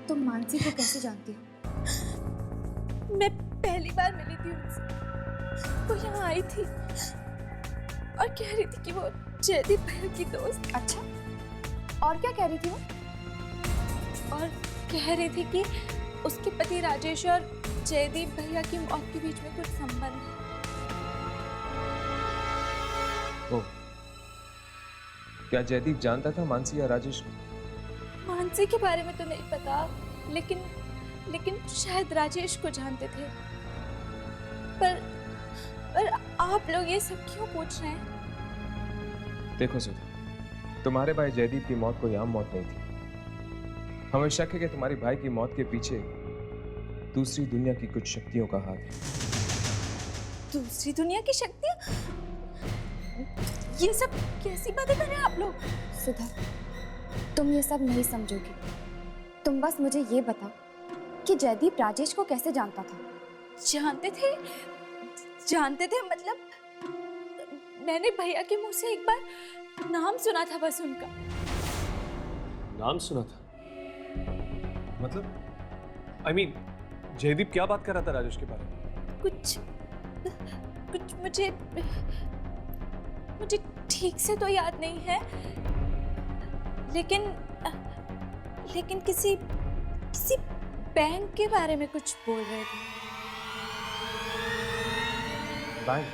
तुम मानसी को कैसे जानती हो? मैं पहली बार मिली थी उनसे। वो यहाँ आई थी और कह रही थी कि वो जयदीप भैया की दोस्त। अच्छा, और क्या कह रही थी वो? और कह रही थी कि उसके पति राजेश और जयदीप भैया की मौत के बीच में कुछ संबंध है। ओ, क्या जयदीप जानता था मानसी या राजेश को? मानसी के बारे में तो नहीं पता, लेकिन शायद राजेश को जानते थे। पर आप लोग ये सब क्यों पूछ रहे हैं? देखो सुधा, तुम्हारे भाई जयदीप की मौत कोई आम मौत नहीं थी। हमें शक है कि तुम्हारे भाई की मौत के पीछे दूसरी दुनिया की कुछ शक्तियों का हाथ है। दूसरी दुनिया की शक्तियां? ये सब कैसी बातें कर रहे हैं आप लोग? सुधा, तुम ये सब नहीं समझोगी। तुम बस मुझे ये बताओ कि जयदीप राजेश को कैसे जानता था? जानते थे मतलब मैंने भैया के मुंह से एक बार नाम सुना था, बस उनका नाम सुना था? मतलब I mean, जयदीप क्या बात कर रहा था राजेश के बारे में? कुछ मुझे ठीक से तो याद नहीं है, लेकिन किसी बैंक के बारे में कुछ बोल रहे थे। बैंक?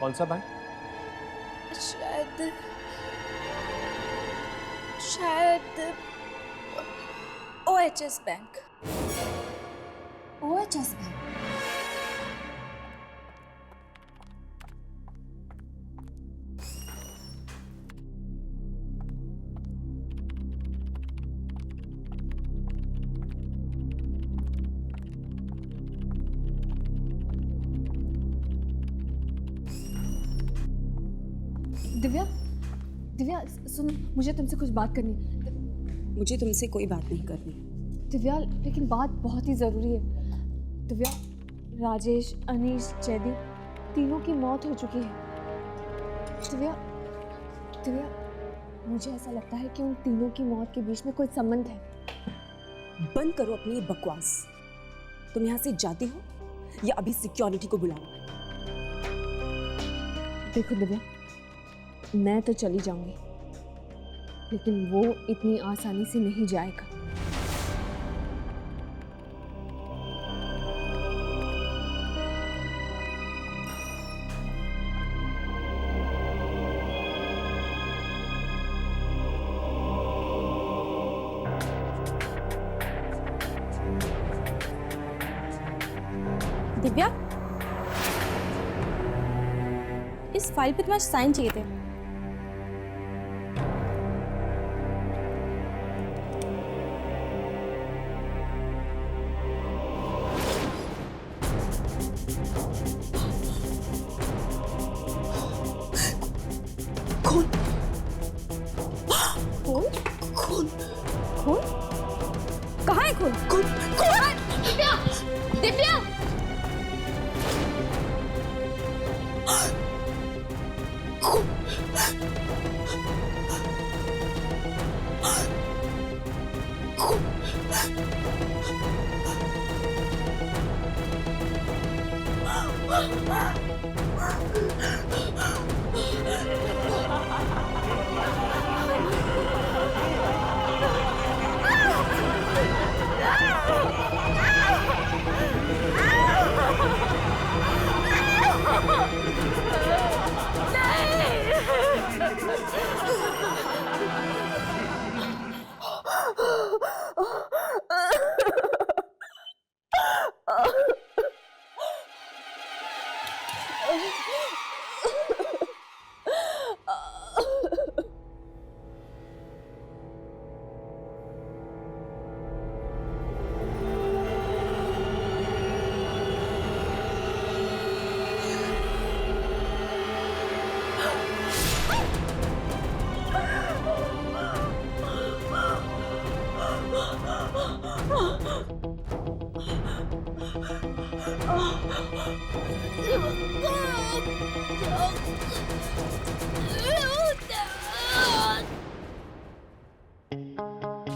कौन सा बैंक? शायद OHS bank. OHS bank? Divya सुन, मुझे तुमसे कुछ बात करनी है। मुझे तुमसे कोई बात नहीं करनी। दिव्या, लेकिन बात बहुत ही ज़रूरी है। दिव्या, राजेश, अनीश, जयदीप तीनों की मौत हो चुकी है। दिव्या, मुझे ऐसा लगता है कि उन तीनों की मौत के बीच में कोई संबंध है। बंद करो अपनी ये बकवास। तुम यहाँ से जाती हो या अभी सिक्योरिटी को बुलाओ? देखो दिव्या, मैं तो चली जाऊंगी, लेकिन वो इतनी आसानी से नहीं जाएगा। दिव्या, इस फाइल पे तुम्हारे साइन चाहिए थे। कौन? खून? खून? खून? कहाँ है खून? खून? खून? Divya! Divya!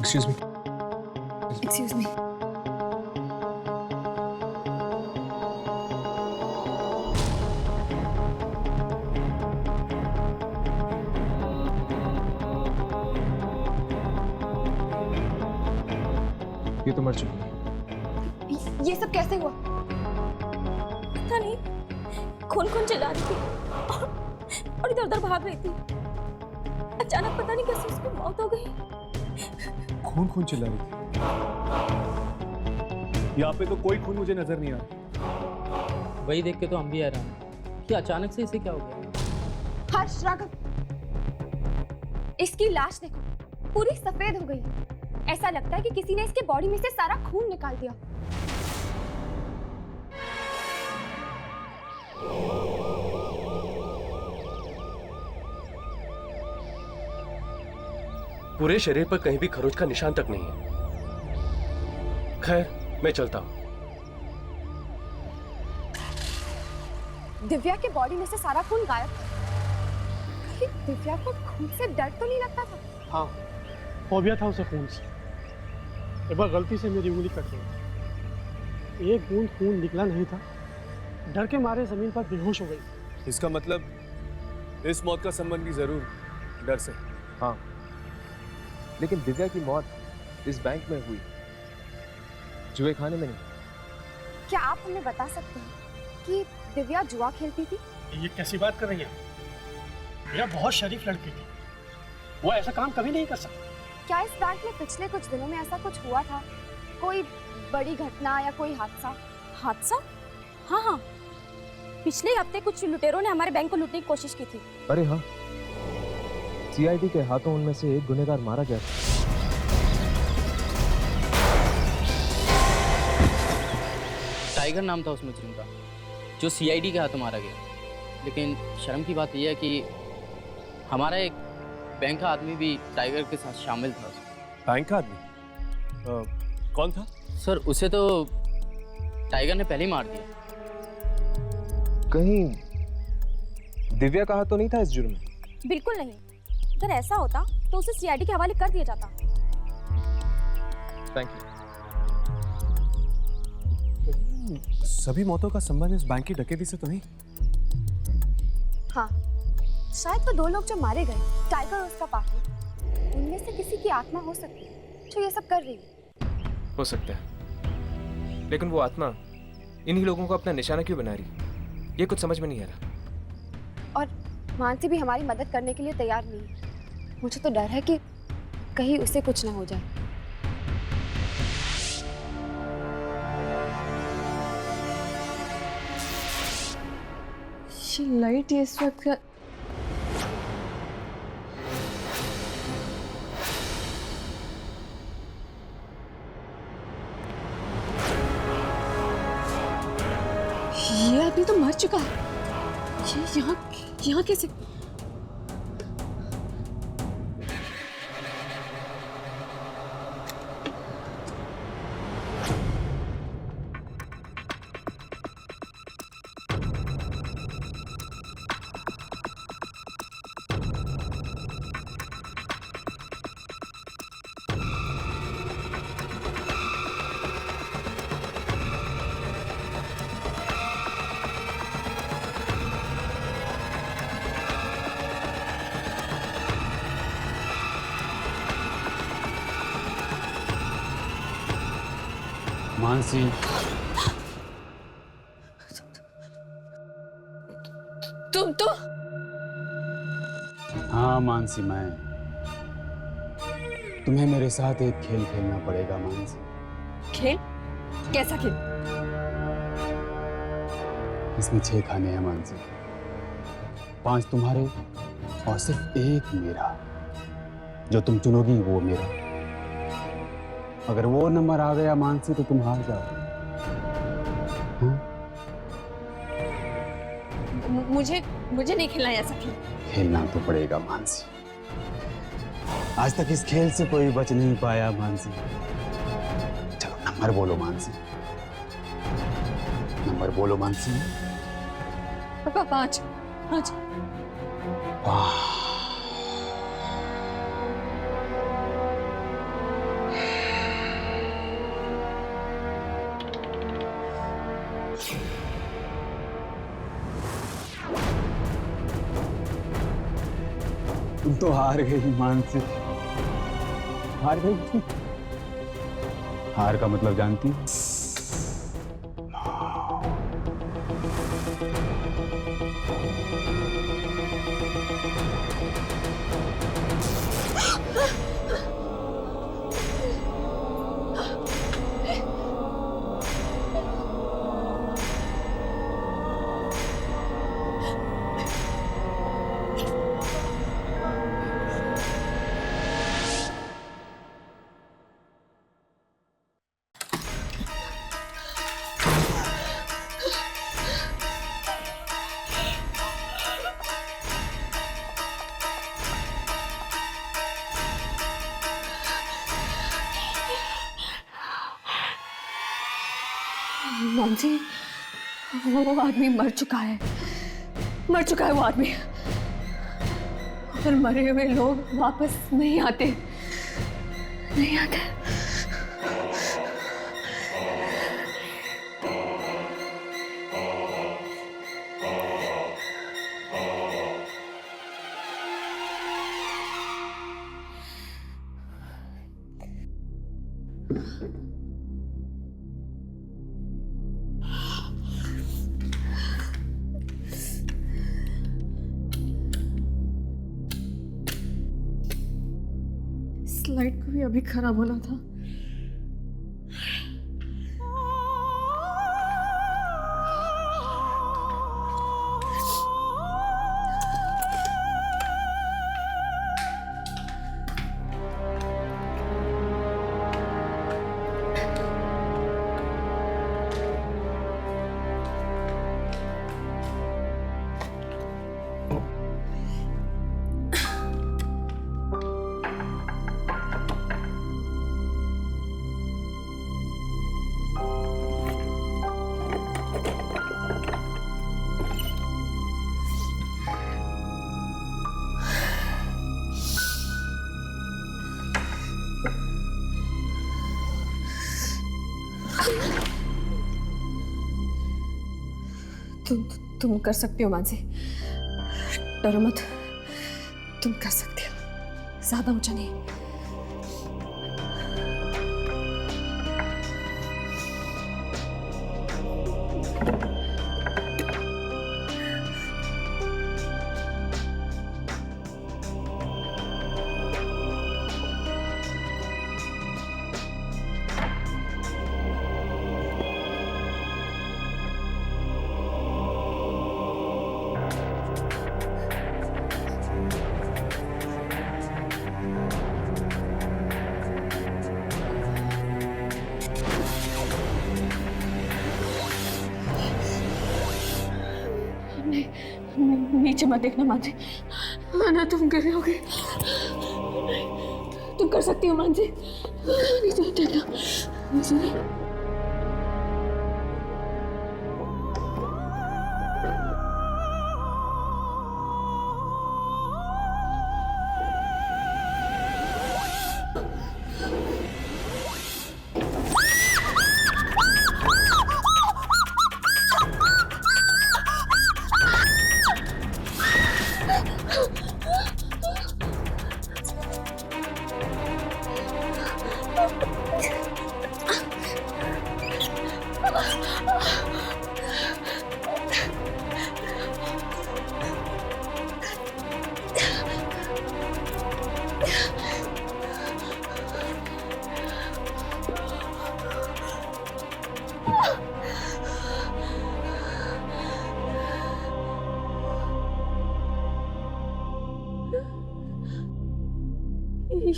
Excuse me. Excuse me. ये तो मर चुकी है। ये सब कैसे हुआ? पता नहीं, खून चिल्ला रही थी और इधर उधर भाग रही थी। अचानक पता नहीं कैसे उसकी मौत हो गई। खून चिल्ला रही थी। यहाँ पे तो कोई खून मुझे नजर नहीं आ रहा। वही देख के तो हम भी हैरान हैं कि अचानक से इसे क्या हो गया। हर्ष, राघव, इसकी लाश देखो, पूरी सफेद हो गई। ऐसा लगता है कि किसी ने इसके बॉडी में से सारा खून निकाल दिया। पूरे शरीर पर कहीं भी खरोच का निशान तक नहीं है। खैर, मैं चलता हूं। दिव्या के बॉडी में से सारा खून गायब। कहीं दिव्या को खून से डर तो नहीं लगता था? हाँ, फोबिया था उसे खून से। एक बार गलती से मेरी उंगली कट गई। एक बूंद खून निकला नहीं था। डर के मारे जमीन पर बेहोश हो गई। इसका मतलब इस मौत का संबंध भी जरूर डर से। हाँ, लेकिन दिव्या की मौत इस बैंक में हुई, जुए खाने में नहीं। क्या आप हमें बता सकते हैं कि दिव्या जुआ खेलती थी? ये कैसी बात कर रही हैं? दिव्या बहुत शरीफ लड़की थी। वो ऐसा काम कभी नहीं कर सकती। क्या इस बैंक में पिछले कुछ दिनों में ऐसा कुछ हुआ था? कोई बड़ी घटना या कोई हादसा? हादसा? हाँ हाँ, पिछले हफ्ते कुछ लुटेरों ने हमारे बैंक को लूटने की कोशिश की थी। अरे हाँ, सीआईडी के हाथों उनमें से एक गुनहगार मारा गया था। टाइगर नाम था उस मुजरिम का, जो सीआईडी के हाथों मारा गया। लेकिन शर्म की बात यह है कि हमारा एक बैंक का आदमी भी टाइगर के साथ शामिल था। बैंक का आदमी? कौन था? सर, उसे तो टाइगर ने पहले ही मार दिया। कहीं दिव्या का हाथ तो नहीं था इस जुर्म में? बिल्कुल नहीं। अगर ऐसा होता तो उसे सीआईडी के हवाले कर दिया जाता। Thank you. सभी मौतों का संबंध इस बैंक की डकैती से तो नहीं? हाँ, शायद वो 2 लोग जो मारे गए, टाइगर और उसका पार्टनर, उनमें से किसी की आत्मा हो सकती है जो ये सब कर रही है। हो सकता है, लेकिन वो आत्मा इन्हीं लोगों को अपना निशाना क्यों बना रही, ये कुछ समझ में नहीं आ रहा। और मानसी भी हमारी मदद करने के लिए तैयार नहीं है। मुझे तो डर है कि कहीं उसे कुछ ना हो जाए। ये लाइट ये इस वक्त ये आदमी तो मर चुका है। ये यहाँ कैसे? मानसी, तुम तो? हाँ मानसी, मैं। तुम्हें मेरे साथ एक खेल खेलना पड़ेगा मानसी। खेल? कैसा खेल? इसमें 6 खाने हैं मानसी, 5 तुम्हारे और सिर्फ 1 मेरा। जो तुम चुनोगी वो मेरा। अगर वो नंबर आ गया मानसी तो तुम हार जाओ। मुझे नहीं खेलना ऐसा खेल। खेलना तो पड़ेगा मानसी। आज तक इस खेल से कोई बच नहीं पाया मानसी। चलो नंबर बोलो मानसी, नंबर बोलो मानसी। 5। तुम तो हार गई मानसी, हार गई। हार का मतलब जानती हो? मानसी, वो आदमी मर चुका है वो आदमी। अगर मरे हुए लोग वापस नहीं आते। लाइट को भी अभी खराब होना था। तुम कर सकती हो मानसी, डरो मत। तुम कर सकते हो, ज्यादा ऊंचा नहीं। नीचे मत देखना मानसी, ना तुम गिर रहोगे। तुम कर सकती हो मानसी, नीचे मत देखना, नीचे नहीं।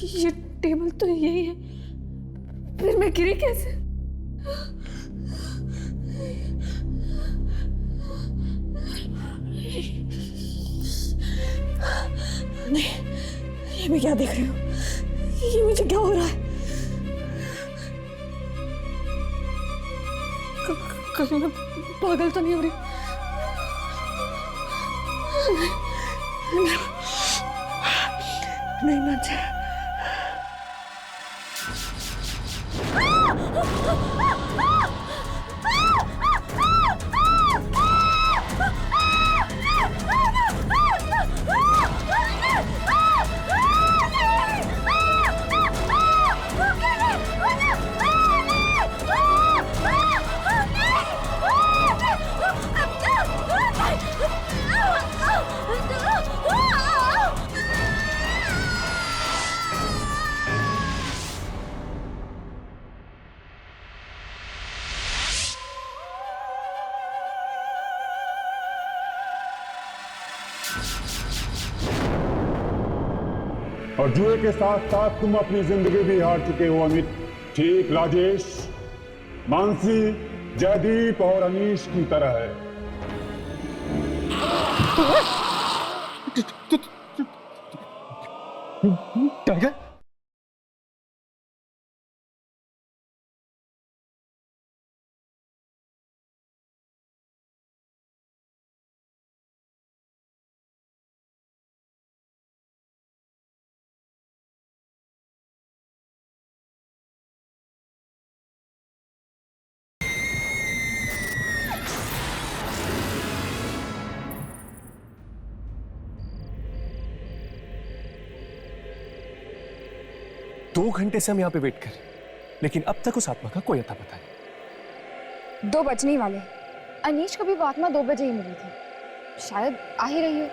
ये टेबल तो यही है, फिर मैं गिरी कैसे? नहीं, ये मैं क्या देख रही हूँ? ये मुझे क्या हो रहा है? कहीं मैं पागल तो नहीं हो रही? नहीं मानसी। और जुए के साथ साथ तुम अपनी जिंदगी भी हार चुके हो अमित। ठीक राजेश, मानसी जयदीप और अनीश की तरह है। टाइगर, दो घंटे से हम यहाँ पे वेट कर रहे हैं, लेकिन अब तक उस आत्मा का कोई अता पता नहीं। 2 बजने ही वाले। अनीश को भी वो आत्मा 2 बजे ही मिली थी, शायद आ ही रही हो।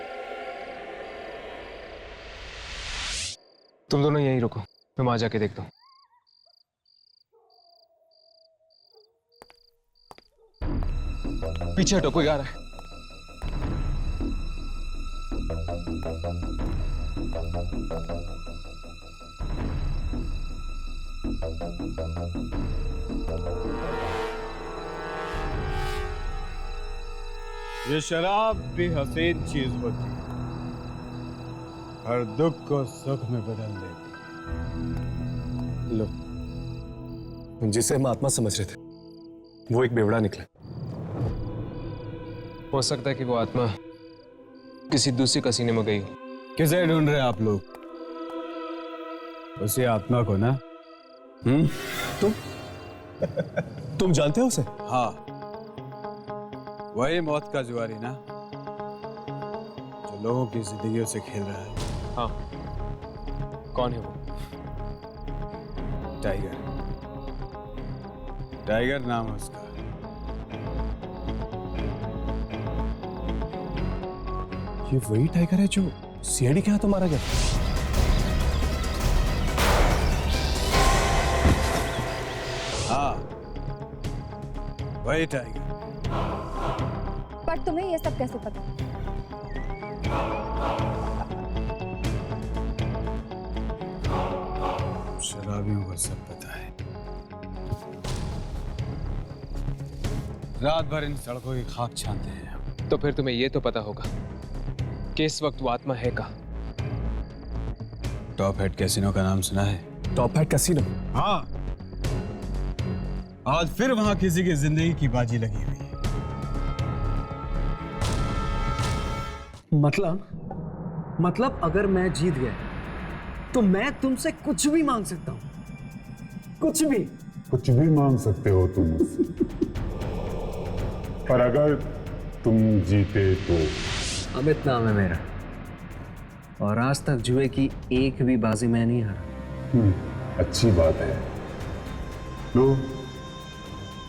तुम दोनों यहीं रुको, मैं वहां जाके देखता हूँ। पीछे हटो, कोई आ रहा है। ये शराब भी हसीन चीज होती है, हर दुख को सुख में बदल देती है। लो, जिसे हम आत्मा समझ रहे थे वो एक बेवड़ा निकला। हो सकता है कि वो आत्मा किसी दूसरे कसीने में गई हो। किसे ढूंढ रहे हैं आप लोग? उसी आत्मा को ना? तुम जानते हो उसे? हाँ, वही मौत का जुआरी ना, जो लोगों की जिंदगियों से खेल रहा है। हाँ, कौन है वो? टाइगर। टाइगर नाम है उसका। ये वही टाइगर है जो सीआईडी के हाथों मारा गया? हाँ, वही टाइगर। पर तुम्हें ये सब कैसे पता? शराबियों को सब पता है। रात भर इन सड़कों की खाक छानते हैं। तो फिर तुम्हें ये तो पता होगा कि इस वक्त वो आत्मा है कहाँ? टॉप हेड कैसीनो का नाम सुना है? Top head casino? हाँ, आज फिर वहां किसी की जिंदगी की बाजी लगी हुई है। मतलब अगर मैं जीत गया तो मैं तुमसे कुछ भी मांग सकता हूं, कुछ भी मांग सकते हो तुम मुझसे। पर अगर तुम जीते तो? अमित नाम है मेरा, और आज तक जुए की एक भी बाजी मैं नहीं हारा। अच्छी बात है। लो,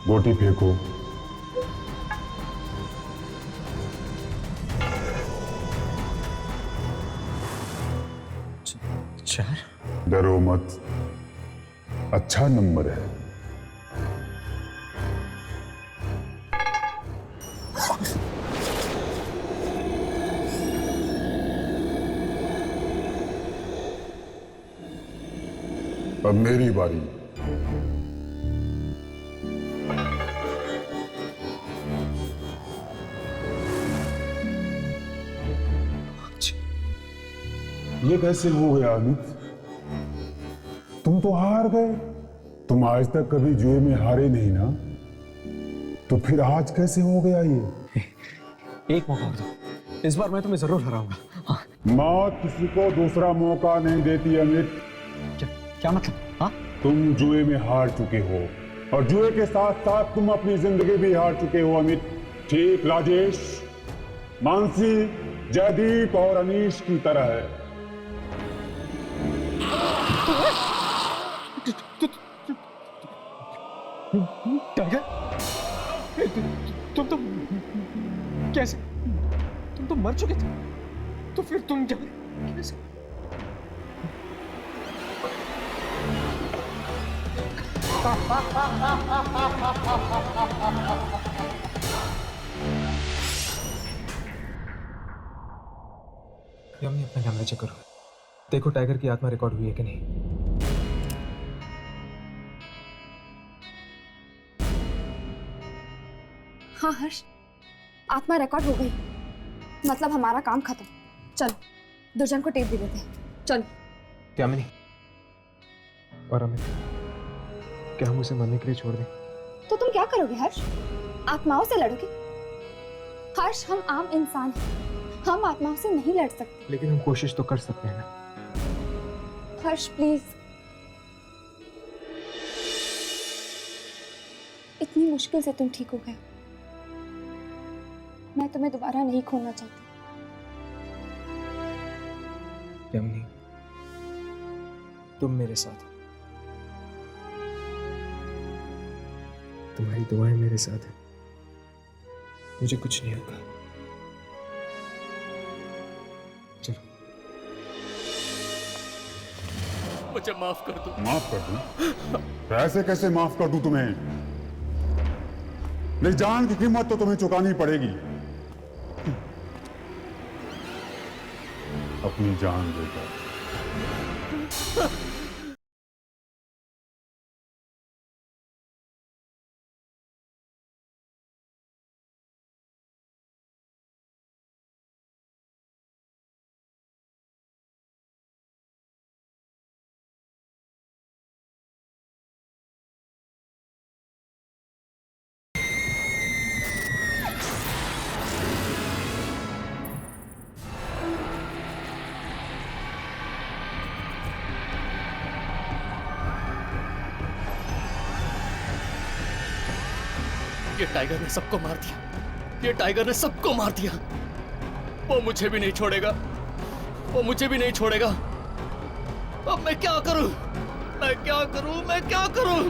गोटी फेंको। डरो मत, अच्छा नंबर है। अब मेरी बारी। ये कैसे हो गया अमित? तुम तो हार गए। तुम आज तक कभी जुए में हारे नहीं ना, तो फिर आज कैसे हो गया ये? एक मौका और दो, इस बार मैं तुम्हें जरूर हराऊंगा। मौत किसी को दूसरा मौका नहीं देती अमित। क्या मतलब? हाँ? तुम जुए में हार चुके हो, और जुए के साथ साथ तुम अपनी जिंदगी भी हार चुके हो अमित। ठीक राजेश, मानसी, जयदीप और अनीश की तरह है। टाइगर, तुम तो कैसे? तुम तो मर चुके थे, तो फिर तुम कैसे? यमनी, अपना कैमरा चेक करो, देखो टाइगर की आत्मा रिकॉर्ड हुई है कि नहीं। हाँ हर्ष, आत्मा रिकॉर्ड हो गई। मतलब हमारा काम खत्म। चलो दुर्जन को टेप दे देते हैं। चलो। यामिनी और अमित, क्या हम उसे मरने के लिए छोड़ दें? तो तुम क्या करोगे हर्ष? आत्माओं से लड़ोगे? हर्ष, हम आम इंसान हैं, हम आत्माओं से नहीं लड़ सकते। लेकिन हम कोशिश तो कर सकते हैं ना। हर्ष प्लीज, इतनी मुश्किल से तुम ठीक हो गए। मैं तुम्हें दोबारा नहीं खोना चाहती। यामिनी, तुम मेरे साथ हो, तुम्हारी दुआएं मेरे साथ हैं, मुझे कुछ नहीं होगा। चलो। मुझे माफ कर दो। माफ कर दूं? ऐसे कैसे माफ कर दूं तुम्हें? मेरी जान की कीमत तो तुम्हें चुकानी पड़ेगी। अपनी जान देकर। ये टाइगर ने सबको मार दिया, ये टाइगर ने सबको मार दिया। वो मुझे भी नहीं छोड़ेगा, वो मुझे भी नहीं छोड़ेगा। अब मैं क्या करूं? मैं क्या करूं? मैं क्या करूं?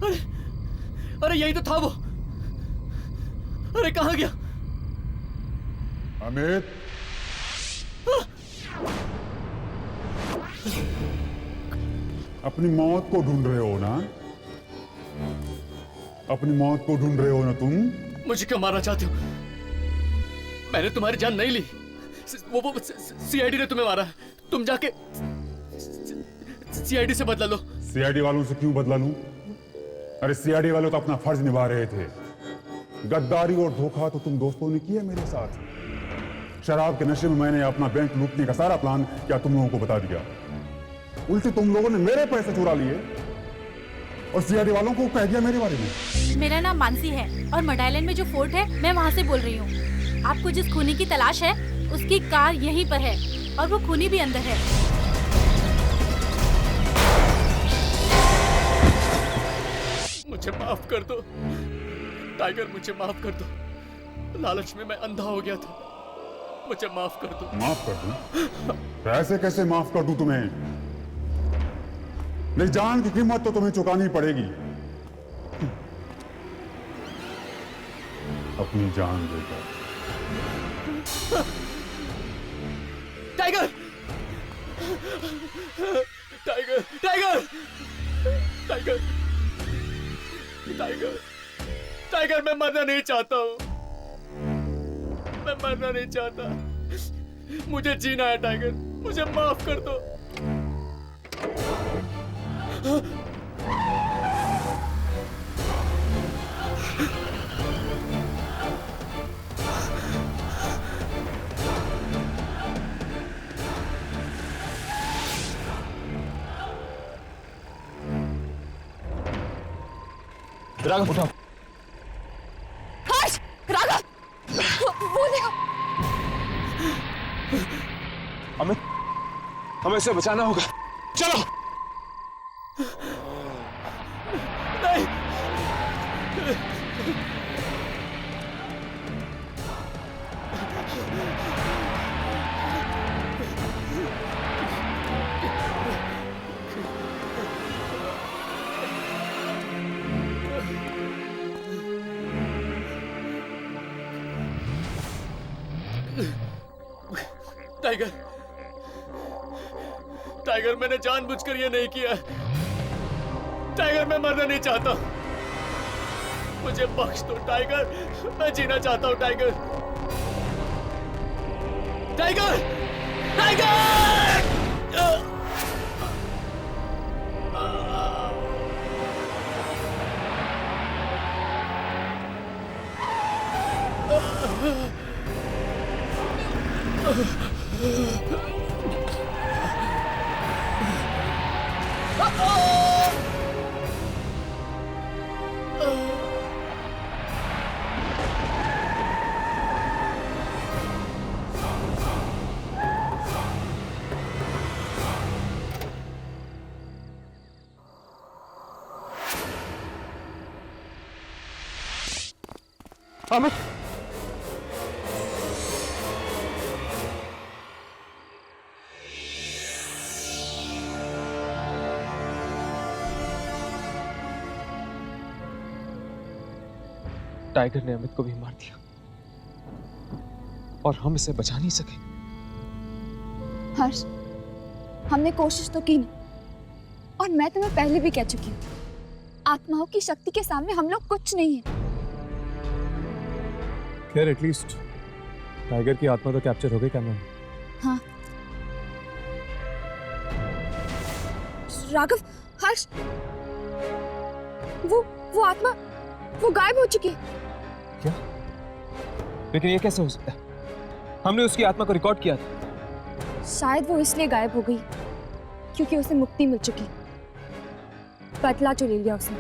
अरे अरे यही तो था वो। अरे कहाँ गया? अमित, अपनी मौत को ढूंढ रहे हो ना? अपनी मौत को ढूंढ रहे हो ना तुम? मुझे क्यों मारना चाहते हो? मैंने तुम्हारी जान नहीं ली। वो सीआईडी ने तुम्हें मारा है। तुम जाके सीआईडी से बदला लो। सीआईडी वालों से क्यों बदला लूं? अरे सीआईडी वाले तो अपना फर्ज निभा रहे थे। गद्दारी और धोखा तो तुम दोस्तों ने किया मेरे साथ। शराब के नशे में मैंने अपना बैंक लूटने का सारा प्लान क्या तुम लोगों को बता दिया? उल्टे तुम लोगों ने मेरे पैसे चुरा लिए और सीआईडी वालों को कह दिया मेरे बारे में। मेरा नाम मानसी है और मड आइलैंड में जो फोर्ट है मैं वहाँ से बोल रही हूँ। आपको जिस खूनी की तलाश है उसकी कार यहीं पर है और वो खूनी भी अंदर है। मुझे माफ कर दो टाइगर, मुझे माफ कर दो। लालच में मैं अंधा हो गया था। मुझे माफ कर दो। माफ कर दूं? ऐसे कैसे माफ कर दूं तुम्हें? मेरी जान की कीमत तो तुम्हें चुकानी पड़ेगी। अपनी जान देकर। Tiger! Tiger! Tiger! Tiger! Tiger! Tiger, मैं मरना नहीं चाहता हूँ। मैं मरना नहीं चाहता। मुझे जीना है टाइगर। मुझे माफ कर दो। राघव उठाओ। हर्ष! राघव! वो देखो। अमित, हमें इसे बचाना होगा। चलो। नहीं। टाइगर! टाइगर, मैंने जानबूझकर ये नहीं किया। टाइगर, मैं मरना नहीं चाहता। मुझे बख्श दो टाइगर। मैं जीना चाहता हूँ tiger. Tiger! Tiger! Amit, tiger ने अमित को भी मार दिया और हम इसे बचा नहीं सके। हर्ष, हमने कोशिश तो की नहीं और मैं तुम्हें पहले भी कह चुकी हूँ, आत्माओं की शक्ति के सामने हम लोग कुछ नहीं है। खैर एटलीस्ट टाइगर की आत्मा तो कैप्चर हो गई कैमरा में। हाँ राघव, हर्ष, वो आत्मा वो गायब हो चुकी है। क्या? लेकिन ये कैसे हो सकता है? हमने उसकी आत्मा को रिकॉर्ड किया था। शायद वो इसलिए गायब हो गई क्योंकि उसे मुक्ति मिल चुकी, बदला जो ले लिया उसने।